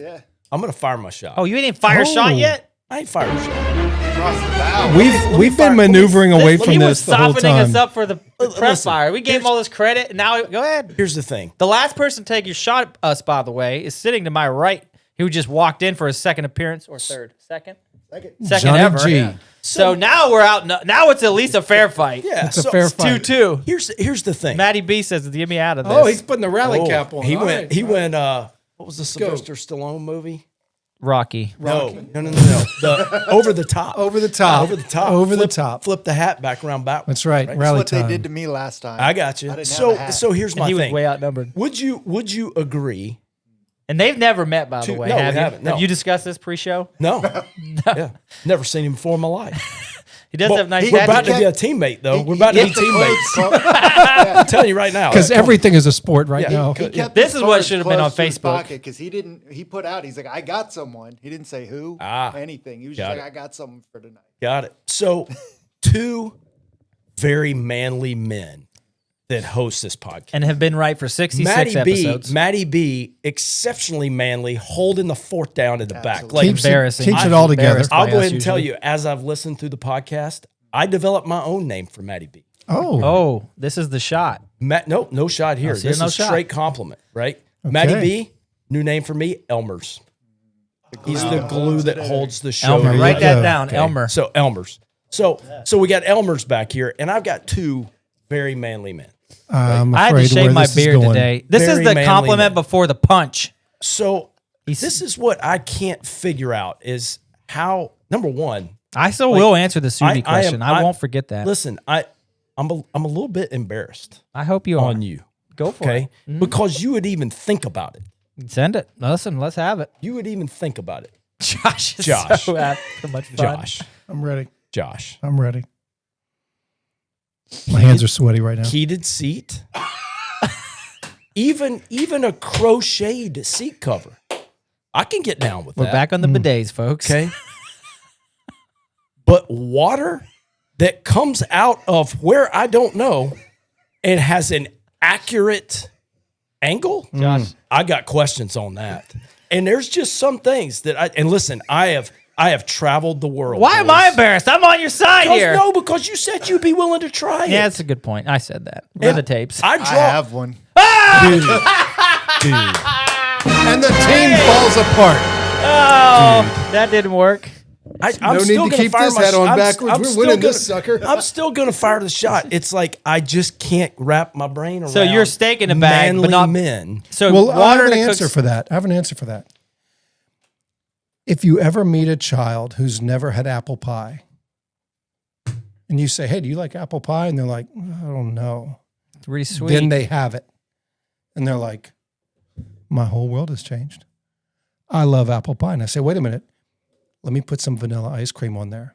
D: I'm gonna fire my shot.
B: Oh, you didn't fire a shot yet?
D: I ain't fired a shot.
F: Across the bow.
A: We've been maneuvering away from
B: he
A: this
B: was
A: the whole
B: softening
A: time.
B: us up for the press
D: listen,
B: fire. We gave him all this credit, and now go ahead.
D: Here's the thing.
B: The last person to take your shot at us, by the way, is sitting to my right, who just walked in for his second appearance or third, second
A: Johnny
B: ever.
A: G.
B: Yeah. So now we're out. Now it's at least a fair fight.
D: Yeah,
A: It's a fair fight.
B: 2-2.
D: Here's the thing.
B: Matty B says, "Get me out of this."
A: Oh, he's putting the rally
D: Oh,
A: cap on.
D: He
A: All
D: went.
A: right.
D: He went. What was the Sylvester Stallone movie?
B: Rocky.
D: No. The over the top.
A: Over the top.
D: Over the top.
A: Over the
D: Flip-
A: top.
D: Flip the hat back around backwards.
A: That's right.
F: That's
A: Rally
F: what
A: time.
F: they did to me last time.
D: I got you.
F: I didn't have a hat.
D: So here's
B: And
D: my
B: he was
D: thing.
B: way outnumbered.
D: Would you agree?
B: And they've never met, by the
D: Two-
B: way.
D: no, we
B: have you?
D: haven't, no.
B: Have you discussed this pre-show?
D: No. Yeah. Never seen him before in my life.
B: He does have nice
D: We're about
B: tattoos.
D: to be a teammate, though. We're about to be
F: kept the
D: teammates.
F: clothes close-
D: I'm telling you right now.
A: Because everything is a sport right
D: Yeah.
A: now.
F: He kept
B: This
F: his
B: is what
F: cards
B: should have been on
F: close to his
B: Facebook.
F: pocket because he put out. He's like, I got someone. He didn't say who, anything. He was just
D: Got
F: like,
D: it.
F: I got something for tonight.
D: Got it. So, two very manly men that host this podcast.
B: And have been right for 66 episodes.
D: Matty B, exceptionally manly, holding the fourth down in the back.
F: Absolutely.
D: Like,
A: Keeps
B: Embarrassing.
A: Keeps it all together.
B: Embarrassed.
D: I'll
B: by
D: go
B: us
D: ahead and tell
B: usually.
D: you, as I've listened through the podcast, I developed my own name for Matty B.
A: Oh.
B: Oh, this is the shot.
D: No shot here.
B: see,
D: This
B: no
D: is
B: shot.
D: straight compliment, right? Matty B, new name for me, Elmer's. He's the glue that holds the show.
B: Elmer.
A: you
B: Write that
A: go.
B: down.
D: Okay.
B: Elmer.
D: So Elmer's. So we got Elmer's back here, and I've got two very manly men.
A: I'm
B: I had to
A: afraid
B: shave
A: where
B: my
A: this is
B: beard
A: going.
B: today. This
D: Very
B: is the
D: manly
B: compliment
D: man.
B: before the punch.
D: So this is what I can't figure out is how, number one,
B: I still will answer the Subi
D: I am-
B: question. I won't forget that.
D: listen, I'm a little bit embarrassed
B: I hope you are.
D: on you.
B: Go for
D: Okay.
B: it.
D: Because you would even think about it.
B: Send it. Listen, let's have it.
D: You would even think about it.
B: Josh is
D: Josh.
B: so much fun.
D: Josh.
A: I'm ready.
D: Josh.
A: I'm ready. My hands are sweaty right now.
D: Heated seat. even a crocheted seat cover. I can get down with
B: We're
D: that.
B: back on the bidets, folks.
D: Okay. But water that comes out of where I don't know and has an accurate angle,
B: Josh.
D: I got questions on that. And there's just some things that I have traveled the world.
B: Why am I embarrassed? I'm on your side here.
D: No, because you said you'd be willing to try it.
B: Yeah, that's a good point. I said that. Run the tapes.
D: I
F: I
D: draw.
F: have one.
D: Dude.
A: And the team falls apart.
B: Oh, that didn't work.
D: I'm
A: No
D: still
A: need to
D: gonna
A: keep
D: fire
A: this
D: my
A: hat on
D: I'm
A: backwards. We're
D: still
A: winning
D: gonna-
A: this sucker.
D: I'm still going to fire the shot. It's like I just can't wrap my brain around.
B: So you're steak in a bag, but
D: manly
B: not-
D: men.
B: So
A: Well, I
B: water
A: have an
B: to
A: answer
B: cook.
A: for that. I have an answer for that. If you ever meet a child who's never had apple pie, and you say, "Hey, do you like apple pie?" and they're like, "I don't know,"
B: It's really sweet.
A: then they have it, and they're like, "My whole world has changed. I love apple pie." And I say, "Wait a minute, let me put some vanilla ice cream on there."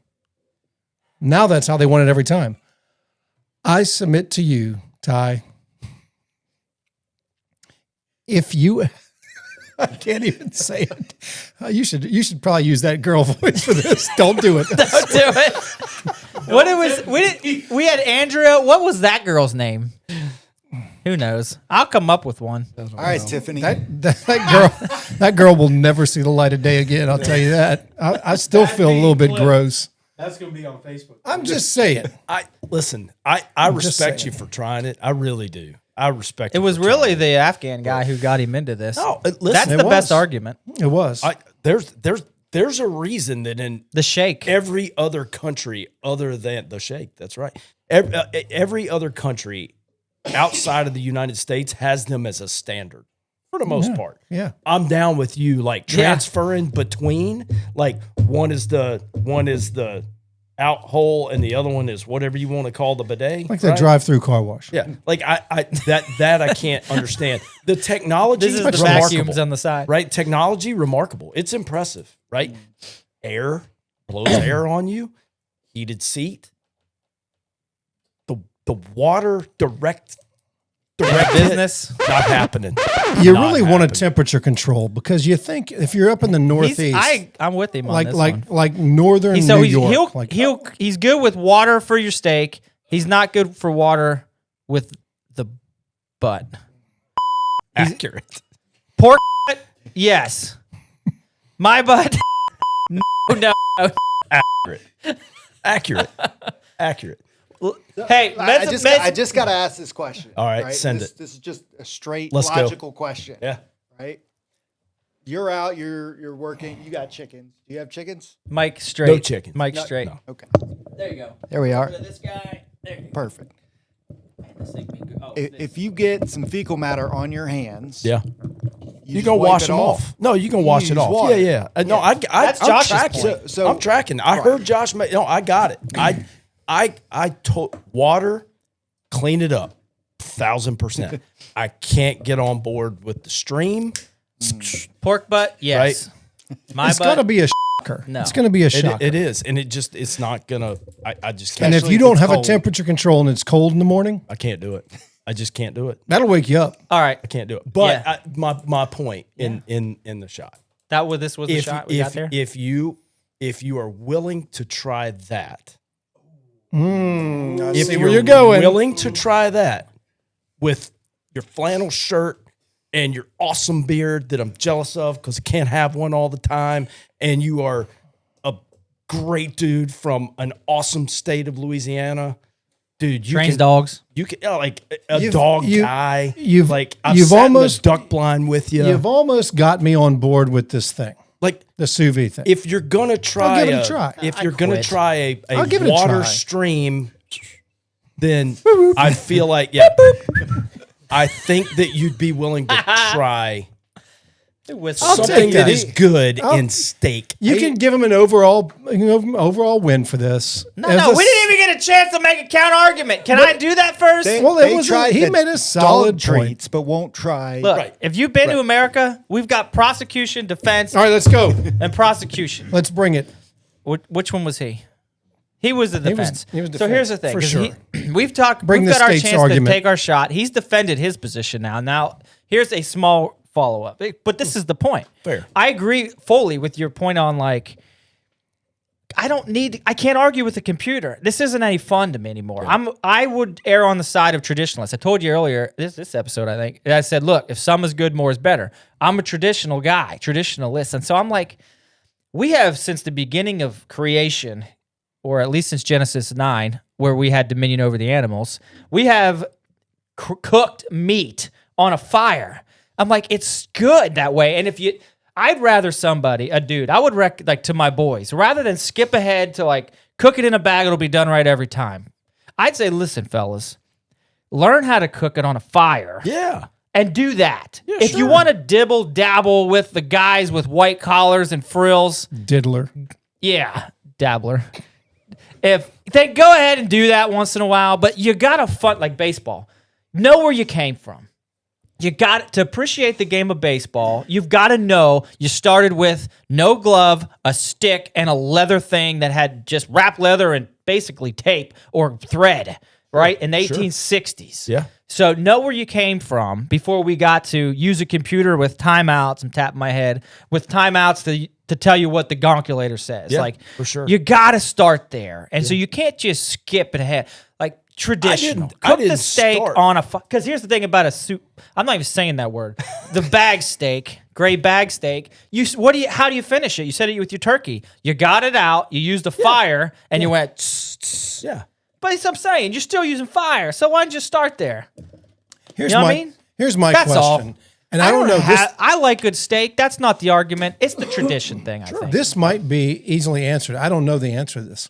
A: Now that's how they want it every time. I submit to you, Ty, if you, I can't even say it. You should probably use that girl voice for this. Don't do it.
B: Don't do it. What it was? We had Andrea. What was that girl's name? Who knows? I'll come up with one.
F: All right, Tiffany.
A: That girl will never see the light of day again. I'll tell you that. I still feel a little bit gross.
C: That's going to be on Facebook.
A: I'm just saying.
D: I
A: just
D: respect
A: saying.
D: you for trying it. I really do. I respect
B: It
D: you
B: was
D: for trying
B: really
D: it.
B: the Afghan guy who got him into this.
D: No, listen,
B: That's
A: It
B: the best
A: was.
B: argument.
A: It was.
D: there's a reason that in
B: The shake.
D: every other country other than the Sheikh, that's right. Every other country outside of the United States has them as a standard for the most part.
A: yeah.
D: I'm down with you like
B: Yeah.
D: transferring between like one is the out hole and the other one is whatever you want to call the bidet.
A: Like that
D: right?
A: drive-through car wash.
D: Yeah. Like I that I can't understand. The technology
B: This is
D: is
B: the
D: remarkable.
B: vacuums on the side.
D: Right? Technology, remarkable. It's impressive, right? Air blows air on you, heated seat. The water direct
B: Business.
D: hit, not happening.
A: You
D: Not
A: really want a
D: happening.
A: temperature control because you think if you're up in the Northeast,
B: I'm with him on
A: like
B: this
A: like
B: one.
A: like northern
B: So
A: New
B: he's
A: York,
B: he's good with water for your steak. He's not good for water with the butt.
D: Accurate.
B: Pork butt, yes. My butt, no.
D: Accurate. Accurate.
B: Hey,
F: I just got to ask this question.
D: All right, send
F: this,
D: it.
F: This is just a straight
D: Let's go.
F: logical question.
D: Yeah.
F: Right. You're out. You're working. You got chickens. Do you have chickens?
B: Mike straight.
D: No chicken.
B: Mike straight.
D: no.
F: Okay.
B: There you go.
F: There we are.
B: This guy. There you go.
F: Perfect.
B: This thing be good. Oh,
F: If you get some fecal matter on your hands,
D: Yeah.
F: you
D: You
F: just
D: can
F: wipe
D: wash
F: it
D: them off. No, you can wash it
F: use
D: off.
F: water.
D: Yeah. No,
B: That's
D: I'm
B: Josh's
D: tracking.
B: point.
F: So-
D: I'm tracking. I heard Josh. No, I got it. I told water, clean it up, 1,000%. I can't get on board with the stream.
B: pork butt, yes. My
A: it's
B: butt.
A: got to be a shocker.
B: No.
A: It's going to be a
D: It,
A: shocker.
D: it is, and it's not gonna. I just can't.
A: And if
F: Especially
A: you
F: if
A: don't
F: it's
A: have
F: cold.
A: a temperature control and it's cold in the morning,
D: I can't do it. I just can't do it.
A: that'll wake you up.
B: All right.
D: I can't do it. But
B: Yeah.
D: my point in the shot.
B: This was the shot we got there.
D: If you are willing to try that,
A: I
D: if
A: see
D: you're
A: where you're going.
D: willing to try that with your flannel shirt and your awesome beard that I'm jealous of because I can't have one all the time, and you are a great dude from an awesome state of Louisiana, dude, you
B: Trains
D: can
B: dogs.
D: you can like a
A: You've-
D: dog
A: you-
D: guy.
A: you've-
D: like I've
A: you've
D: sat
A: almost-
D: in the duck blind with you.
A: You've almost got me on board with this thing,
D: Like
A: the sous vide thing.
D: if you're gonna try,
A: I'll give it a try.
D: If
B: I
D: you're gonna
B: quit.
D: try a
A: I'll give it a
D: water
A: try.
D: stream, then I feel like I think that you'd be willing to try
A: I'll
D: Something
A: take
D: that
A: that.
D: is good in steak.
A: You can give him an overall win for this.
B: No,
A: As
B: we didn't even get a chance to make a counter argument. Can I do that first?
A: Well, it was he made a solid
F: dog
A: point.
F: treats, but won't try.
B: Look, if you've been to America, we've got prosecution, defense,
A: All right, let's go.
B: and prosecution.
A: Let's bring it.
B: Which one was he? He was the defense.
A: he was
B: So here's the
A: defense,
B: thing.
A: for
B: 'cause we've talked.
A: Bring
B: we've
A: the
B: got our
A: state's
B: chance
A: argument.
B: to take our shot. He's defended his position now. Now here's a small follow-up. But this is the point.
D: Fair.
B: I agree fully with your point on like, I can't argue with the computer. This isn't any fun to me anymore. I would err on the side of traditionalists. I told you earlier, this episode, I think, I said, look, if some is good, more is better. I'm a traditional guy, traditionalist. And so I'm like, we have since the beginning of creation, or at least since Genesis 9, where we had dominion over the animals, we have cooked meat on a fire. I'm like, it's good that way. And I'd rather a dude, I would like to my boys, rather than skip ahead to like cook it in a bag, it'll be done right every time. I'd say, listen, fellas, learn how to cook it on a fire.
D: Yeah.
B: And do that. If you
D: sure.
B: want to dibble dabble with the guys with white collars and frills,
A: Diddler.
B: yeah, dabbler. If they go ahead and do that once in a while, but you gotta like baseball. Know where you came from. You got to appreciate the game of baseball. You've got to know you started with no glove, a stick, and a leather thing that had just wrap leather and basically tape or thread, right? In the 1860s.
D: Yeah.
B: So know where you came from before we got to use a computer with timeouts. I'm tapping my head with timeouts to tell you what the gonculator says.
D: Yeah,
B: like
D: for sure.
B: You got to start there, and so you can't just skip it ahead. Like traditional,
D: I
B: cook the
D: didn't
B: steak
D: start.
B: on a because here's the thing about a soup. I'm not even saying that word. The bag steak, gray bag steak. How do you finish it? You said it with your turkey. You got it out. You used a fire, and you went. Tss, tss.
D: Yeah.
B: But that's what I'm saying. You're still using fire. So why don't you start there?
A: Here's
B: You know what
A: my
B: I mean?
A: here's my
B: That's all.
A: question. And I don't know
B: I like good steak. That's not the argument. It's the tradition thing, I think.
A: this might be easily answered. I don't know the answer to this.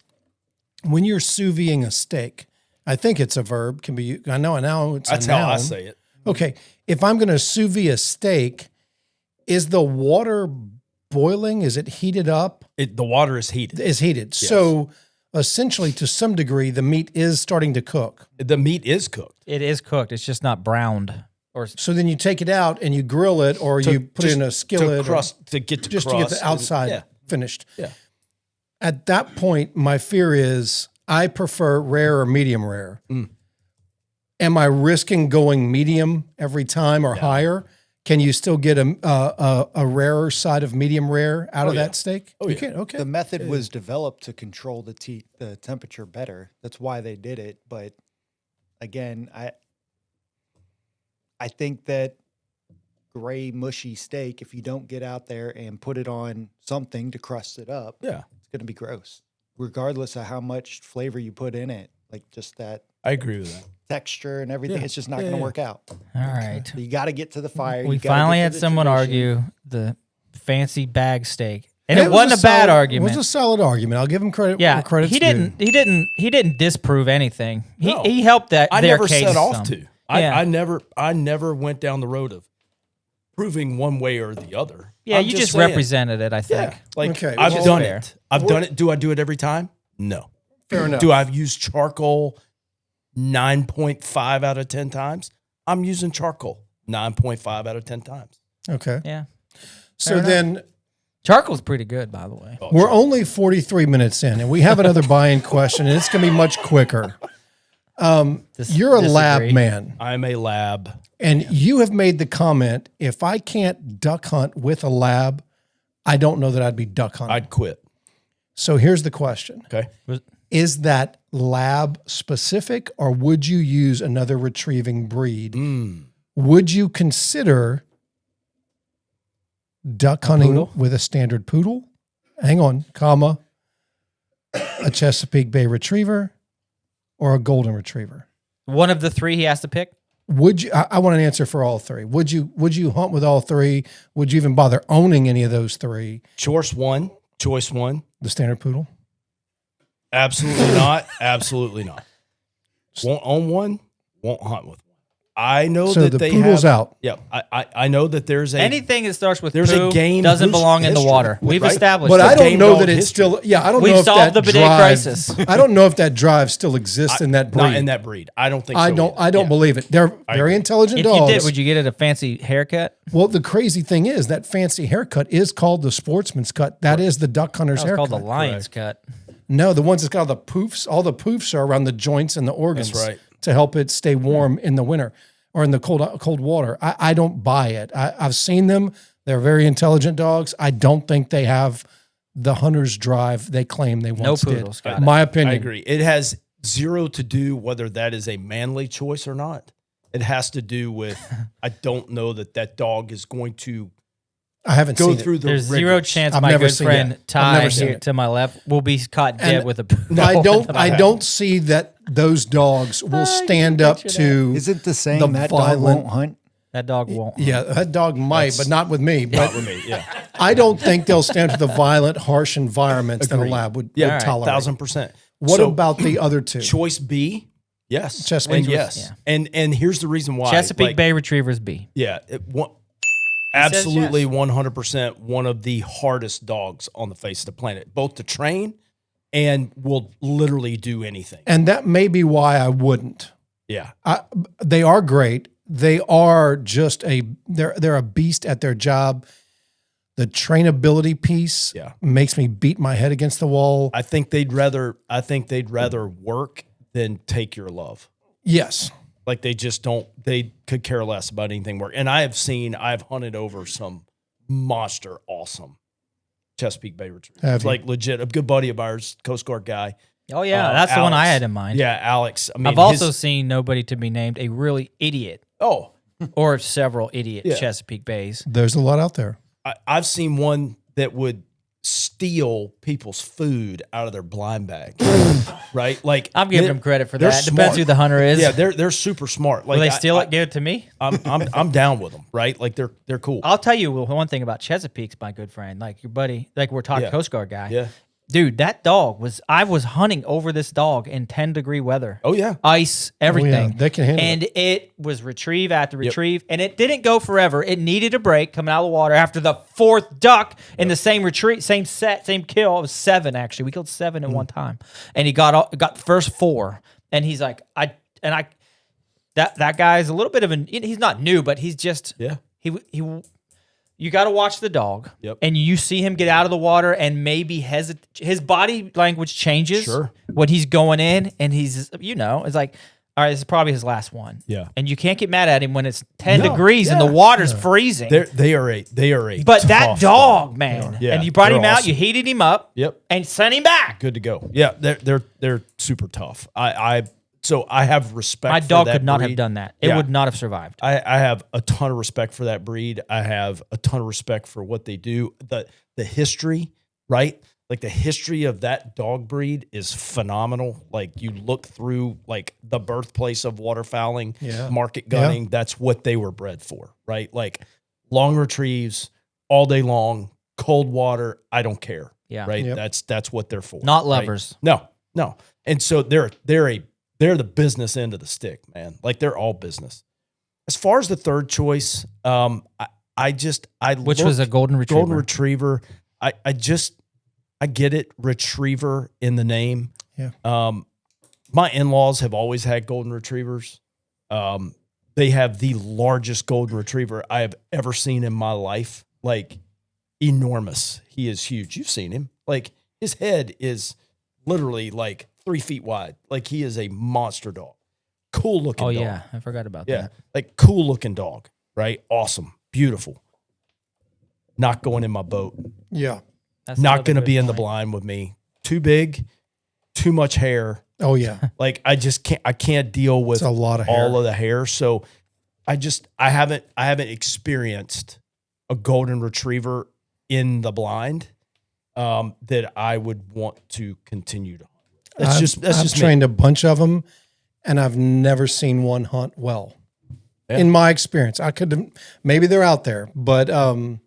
A: When you're sous videing a steak, I think it's a verb. Can be. I know it's
D: That's
A: a noun.
D: how I say it.
A: Okay, if I'm going to sous vide a steak, is the water boiling? Is it heated up?
D: The water is heated.
A: Is heated. So essentially, to some degree, the meat is starting to cook.
D: The meat is cooked.
B: It is cooked. It's just not browned. Or
A: So then you take it out and you grill it, or you put it in a skillet,
D: to get to
A: just
D: crust
A: to get the outside
D: Yeah.
A: finished.
D: Yeah.
A: At that point, my fear is I prefer rare or medium rare. Am I risking going medium every time or higher? Can you still get a rarer side of medium rare out of that steak? You can. Okay.
F: The method was developed to control the temperature better. That's why they did it. But again, I think that gray mushy steak, if you don't get out there and put it on something to crust it up, it's going to be gross, regardless of how much flavor you put in it. Like just that
D: I agree with that.
F: texture and everything, it's just not going to work out.
B: all right.
F: So you got to get to the fire.
B: We
F: You gotta
B: finally
F: get to
B: had
F: the
B: someone
F: tradition.
B: argue the fancy bag steak. And
A: It
B: it
A: was
B: wasn't a bad
A: solid-
B: argument.
A: It was a solid argument. I'll give him credit.
B: Yeah,
A: where credit's
B: he
A: due.
B: didn't disprove anything.
D: No.
B: He helped that.
D: I
B: their
D: never
B: case
D: set off
B: some.
D: to.
B: Yeah.
D: I never went down the road of proving one way or the other.
B: Yeah,
D: I'm
B: you just
D: saying,
B: represented it. I think.
D: Yeah, like
A: Okay,
D: I've
B: which is
D: done
B: fair.
D: it. I've done it. Do I do it every time? No.
A: Fair enough.
D: Do I use charcoal 9.5 out of 10 times? I'm using charcoal 9.5 out of 10 times.
A: Okay.
B: Yeah,
A: So then
B: charcoal's pretty good, by the way.
A: we're only 43 minutes in, and we have another buy-in question, and it's going to be much quicker. You're a lab
B: disagree.
A: man,
D: I'm a lab.
A: and you have made the comment, if I can't duck hunt with a lab, I don't know that I'd be duck hunting.
D: I'd quit.
A: So here's the question.
D: Okay.
A: Is that lab specific, or would you use another retrieving breed? Would you consider duck hunting with a standard poodle? Hang on, comma, a Chesapeake Bay Retriever, or a Golden Retriever?
B: One of the three he has to pick.
A: Would you? I want an answer for all three. Would you hunt with all three? Would you even bother owning any of those three?
D: Choice one.
A: The standard poodle.
D: Absolutely not. Absolutely not. Won't own one. Won't hunt with one. I know
A: So
D: that
A: the
D: they
A: poodle's
D: have,
A: out.
D: Yeah, I know that there's
B: Anything that starts with
D: there's a
B: poo
D: game
B: doesn't belong in the
D: history,
B: water. We've
D: right?
B: established
A: But
B: that.
A: I don't
D: game
A: know
D: dog
A: that it's
D: history.
A: still. Yeah, I don't
B: We've
A: know if
B: solved
A: that
B: the bidet
A: drive.
B: crisis.
A: I don't know if that drive still exists in that breed.
D: not in that breed. I don't think.
A: I
D: so
A: don't.
D: either.
A: I don't
D: Yeah.
A: believe it. They're very
D: agree.
A: intelligent
B: If
A: dogs.
B: you did, would you get it a fancy haircut?
A: Well, the crazy thing is that fancy haircut is called the sportsman's cut. That is the duck hunter's
B: It's
A: haircut.
B: called the lion's cut.
A: No, the ones that's got all the poofs. All the poofs are around the joints and the organs
D: That's right.
A: to help it stay warm in the winter or in the cold water. I don't buy it. I've seen them. They're very intelligent dogs. I don't think they have the hunter's drive they claim they once did.
B: poodles got it.
A: My opinion.
D: I agree. It has zero to do whether that is a manly choice or not. It has to do with I don't know that dog is going to
A: I haven't
D: go
A: seen
D: through
A: it.
D: the
B: There's zero
D: rigors.
B: chance
A: I've
B: my
A: never
B: good
A: seen
B: friend
A: it. I've
B: Ty
A: never seen
B: here
A: it.
B: to my left will be caught dead
A: And
B: with a.
A: I don't see that those dogs will stand up to.
F: Isn't the saying
A: The
F: that dog
A: violent-
F: won't hunt?
B: That dog won't.
A: Yeah, that dog might, but not with me. But
D: For me, yeah,
A: I don't think they'll stand for the violent, harsh environments that a
D: Agreed.
A: lab would
D: yeah,
A: tolerate.
D: 1,000%.
A: What
D: So,
A: about the other two?
D: choice B? Yes,
A: Chesapeake
D: and
A: was-
D: yes,
B: yeah.
D: and here's the reason why.
B: Chesapeake
D: Like,
B: Bay Retrievers B.
D: Yeah, absolutely 100% one of the hardest dogs on the face of the planet, both to train and will literally do anything.
A: And that may be why I wouldn't.
D: Yeah,
A: They are great. They are just they're a beast at their job. The trainability piece
D: Yeah.
A: makes me beat my head against the wall.
D: I think they'd rather work than take your love.
A: Yes.
D: Like they could care less about anything work. And I've hunted over some monster awesome Chesapeake Bay retrievers.
A: Have you?
D: Like legit, a good buddy of ours, Coast Guard guy.
B: Oh yeah, that's the one I
D: Alex.
B: had in mind.
D: Yeah, Alex. I mean,
B: I've also seen nobody to be named a really idiot or several idiot
D: Yeah.
B: Chesapeake Bays.
A: There's a lot out there.
D: I've seen one that would steal people's food out of their blind bag. Right? Like
B: I'm giving them credit for
D: they're
B: that. Depends
D: smart.
B: who the hunter is.
D: Yeah, they're super smart. Like
B: Will they steal
D: I,
B: it? Give it to me.
D: I'm down with them. Right? Like they're cool.
B: I'll tell you one thing about Chesapeake's, my good friend, like your buddy, like we're talking
D: Yeah.
B: Coast Guard guy.
D: Yeah.
B: Dude, that dog I was hunting over this dog in 10-degree weather.
D: Oh yeah.
B: Ice, everything.
A: They can handle
B: and it was retrieve after retrieve, and it didn't go forever. It needed a break coming out of the water after the fourth duck in the same retreat, same set, same kill. It was 7 actually. We killed 7 at one time, and he got the first 4. And he's like, that guy's a little bit of he's not new, but he's just he. You got to watch the dog, and you see him get out of the water and maybe his body language changes when he's going in, and he's, it's like, all right, this is probably his last one.
D: Yeah.
B: And you can't get mad at him when it's 10
D: No,
B: degrees and the water's freezing.
D: They are a
B: But that
D: tough
B: dog, man,
D: Yeah,
B: and you brought
D: they're
B: him out,
D: awesome.
B: you heated him up, and sent him back.
D: Good to go. Yeah, they're super tough. So I have respect
B: My
D: for
B: dog
D: that
B: could not have
D: breed.
B: done that. It
D: Yeah.
B: would not have survived.
D: I have a ton of respect for that breed. I have a ton of respect for what they do. The history, right? Like the history of that dog breed is phenomenal. Like you look through like the birthplace of waterfowling, market gunning, that's what they were bred for, right? Like long retrieves all day long, cold water, I don't care.
B: Yeah.
D: Right?
A: Yep.
D: That's what they're for.
B: Not
D: right?
B: lovers.
D: No. And so they're the business end of the stick, man. Like they're all business. As far as the third choice,
B: Which was a golden retriever.
D: Golden retriever. I get it. Retriever in the name.
A: Yeah.
D: My in-laws have always had golden retrievers. They have the largest golden retriever I have ever seen in my life. Like enormous. He is huge. You've seen him. Like his head is literally like 3 feet wide. Like he is a monster dog. Cool looking dog.
B: yeah. I forgot about
D: Yeah.
B: that.
D: Like cool looking dog, right? Awesome. Beautiful. Not going in my boat.
A: Yeah.
B: That's
D: Not
B: another
D: going to
B: good
D: be in the
B: point.
D: blind with me. Too big, too much hair.
A: Oh yeah.
D: Like I just can't deal with
A: It's a lot of hair.
D: all of the hair. So I haven't experienced a golden retriever in the blind that I would want to continue to hunt. I've just me.
A: trained a bunch of them, and I've never seen one hunt well.
D: Yeah.
A: In my experience, maybe they're out there, but I'm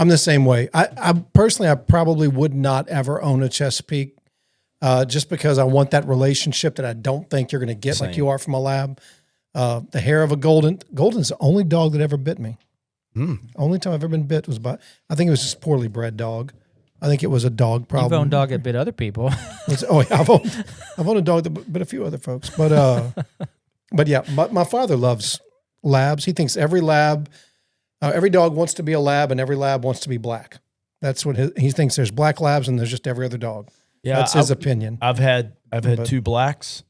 A: the same way. I personally, I probably would not ever own a Chesapeake, just because I want that relationship that I don't think you're going to get like you are from a lab. The hair of a golden. Golden's the only dog that ever bit me. Only time I've ever been bit was by, I think it was just a poorly bred dog. I think it was a dog problem.
B: You've owned dog that bit other people.
A: I've owned a dog that bit a few other folks. But yeah, my father loves labs. He thinks every dog wants to be a lab and every lab wants to be black. That's what he thinks. There's black labs and there's just every other dog. Yeah, that's his opinion.
D: I've had two blacks.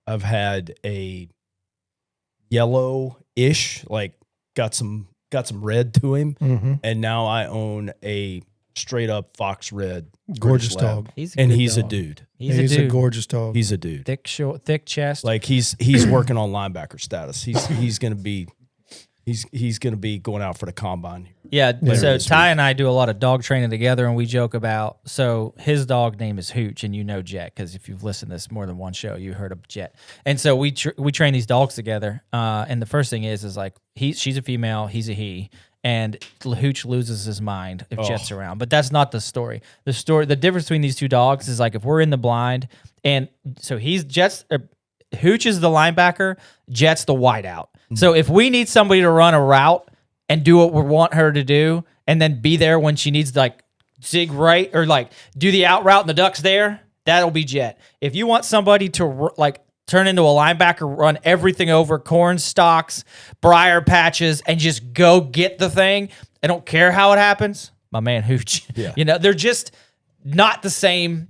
D: I've had a yellow-ish, like got some red to him, and now I own a straight up fox red
A: gorgeous dog.
D: He's a dude.
A: He's a gorgeous dog.
D: He's a dude.
B: Thick chest.
D: Like he's working on linebacker status. He's gonna be going out for the combine.
B: Yeah. So Ty and I do a lot of dog training together, and we joke about. So his dog name is Hooch, and you know Jet because if you've listened to this more than one show, you heard of Jet. And so we train these dogs together. And the first thing is like she's a female, he's a he. And Hooch loses his mind if Jet's around. But that's not the story. The difference between these two dogs is like if we're in the blind, and so Hooch is the linebacker, Jet's the wideout. So if we need somebody to run a route and do what we want her to do, and then be there when she needs to like zig right or like do the out route and the duck's there, that'll be Jet. If you want somebody to like turn into a linebacker, run everything over corn stalks, briar patches, and just go get the thing. I don't care how it happens. My man Hooch. Yeah. They're just not the same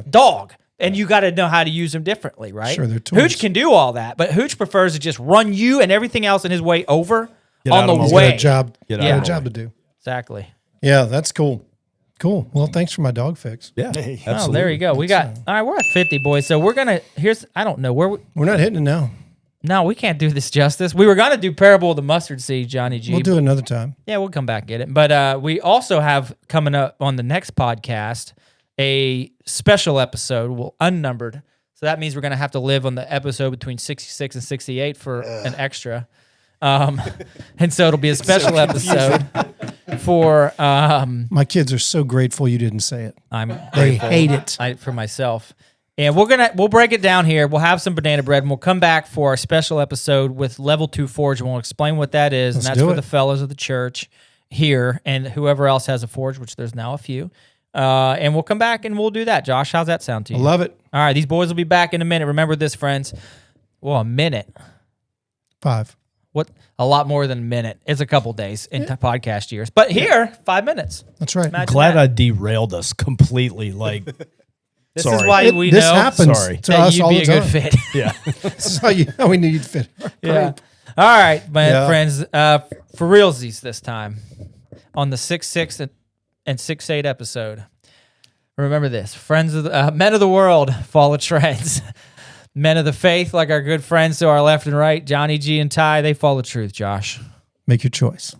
B: dog. And you got to know how to use them differently, right?
A: Sure, they're tools.
B: Hooch can do all that, but Hooch prefers to just run you and everything else in his way over on the way.
A: He's got a job to do.
B: Exactly.
A: Yeah, that's cool. Cool. Well, thanks for my dog fix.
D: Yeah, absolutely.
B: Oh, there you go. We got all right. We're at 50, boys. So we're gonna. I don't know where
A: we're not hitting it now.
B: No, we can't do this justice. We were gonna do Parable of the Mustard Seed, Johnny G.
A: We'll do it another time.
B: Yeah, we'll come back and get it. But we also have coming up on the next podcast a special episode, unnumbered. So that means we're gonna have to live on the episode between 66 and 68 for an extra. And so it'll be a special episode for
A: my kids are so grateful you didn't say it.
B: They hate it for myself. And we'll break it down here. We'll have some banana bread and we'll come back for our special episode with Level 2 Forge and we'll explain what that is. And that's for the fellows of the church here and whoever else has a forge, which there's now a few. And we'll come back and we'll do that. Josh, how's that sound to you?
A: I love it.
B: All right, these boys will be back in a minute. Remember this, friends. Well, a minute.
A: 5.
B: What? A lot more than a minute. It's a couple days in podcast years. But here, 5 minutes.
A: That's right.
D: I'm glad I derailed us completely. Like,
B: this is why we
A: this
B: know
A: happens
D: sorry.
A: to
B: that
A: us
B: you'd
A: all
B: be
A: the
B: a
A: time.
B: good fit.
D: yeah.
A: This is how we knew you'd fit.
B: Yeah. All right, my friends. For realsies this time on the 6-6 and 6-8 episode. Remember this: friends of the men of the world follow trends. Men of the faith, like our good friends to our left and right, Johnny G and Ty, they follow truth. Josh,
A: make your choice.